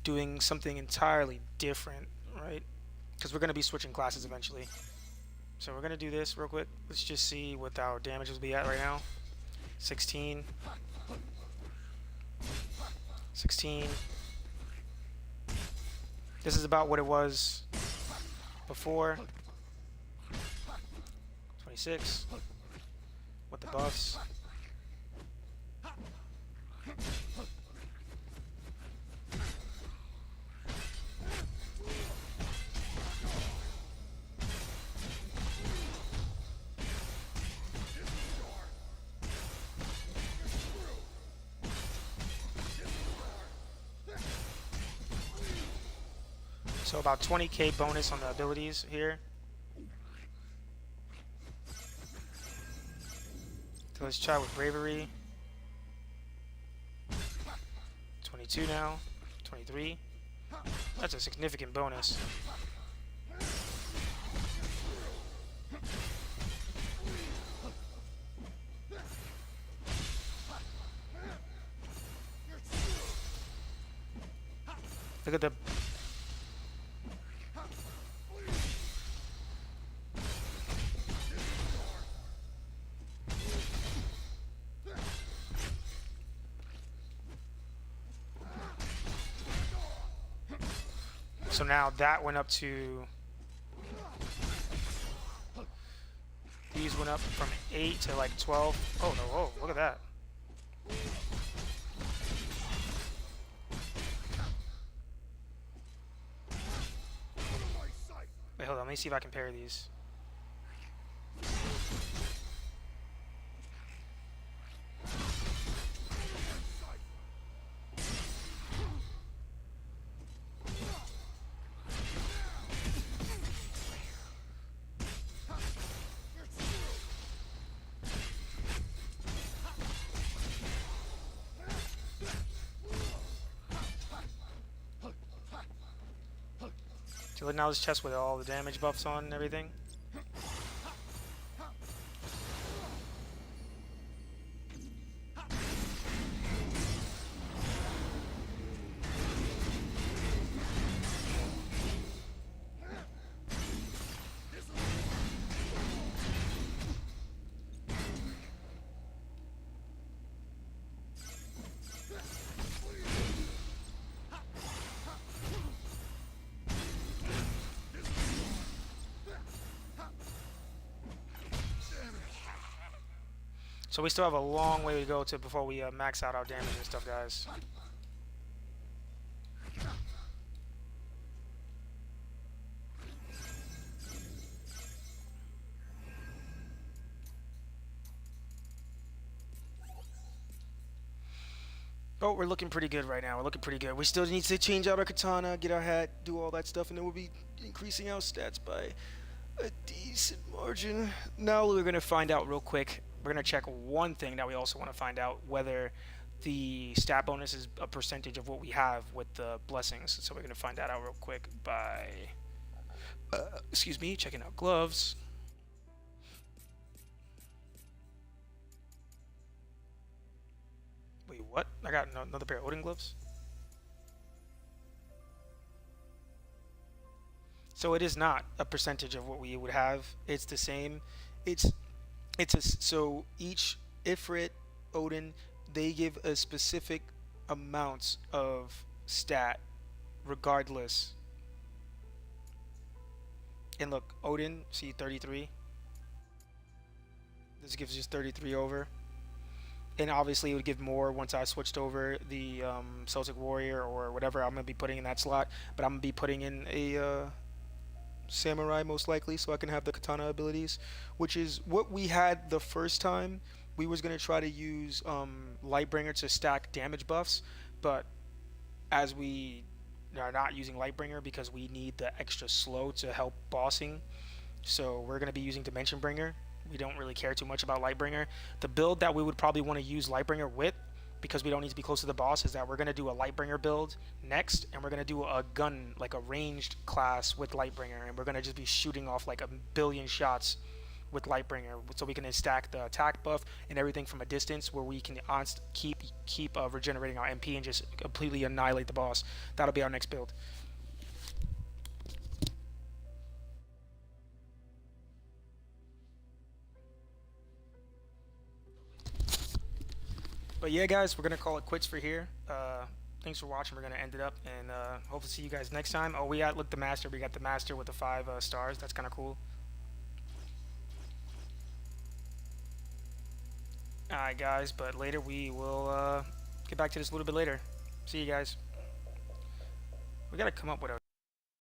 Speaker 1: doing something entirely different, right? Because we're gonna be switching classes eventually. So we're gonna do this real quick. Let's just see what our damage will be at right now. 16. 16. This is about what it was before. 26. With the buffs. So about 20k bonus on the abilities here. So let's try with bravery. 22 now. 23. That's a significant bonus. Look at the So now that went up to, these went up from 8 to like 12. Oh no, whoa, look at that. Wait, hold on, let me see if I can parry these. So look, now this chest with all the damage buffs on and everything. So we still have a long way to go to before we max out our damage and stuff, guys. But we're looking pretty good right now. We're looking pretty good. We still need to change out our katana, get our hat, do all that stuff, and then we'll be increasing our stats by a decent margin. Now we're going to find out real quick. We're going to check one thing that we also want to find out, whether the stat bonus is a percentage of what we have with the blessings. So we're going to find that out real quick by, excuse me, checking out gloves. Wait, what? I got another pair of Odin gloves? So it is not a percentage of what we would have. It's the same. So each Ifrit, Odin, they give a specific amount of stat regardless. And look, Odin, see 33. This gives just 33 over. And obviously it would give more once I switched over the Celtic Warrior or whatever I'm going to be putting in that slot. But I'm going to be putting in a Samurai most likely so I can have the katana abilities, which is what we had the first time. we was gonna try to use Lightbringer to stack damage buffs, but as we are not using Lightbringer because we need the extra slow to help bossing, so we're gonna be using Dimension Bringer. We don't really care too much about Lightbringer. The build that we would probably want to use Lightbringer with, because we don't need to be close to the boss, is that we're going to do a Lightbringer build next, and we're going to do a gun, like a ranged class with Lightbringer, and we're going to just be shooting off like a billion shots with Lightbringer, so we can stack the attack buff and everything from a distance, where we can keep regenerating our MP and just completely annihilate the boss. That'll be our next build. But yeah, guys, we're gonna call it quits for here. Thanks for watching. We're gonna end it up, and hopefully see you guys next time. Oh, we got the master. We got the master with the 5 stars. That's kind of cool. All right, guys. But later we will get back to this a little bit later. See you guys. We gotta come up with a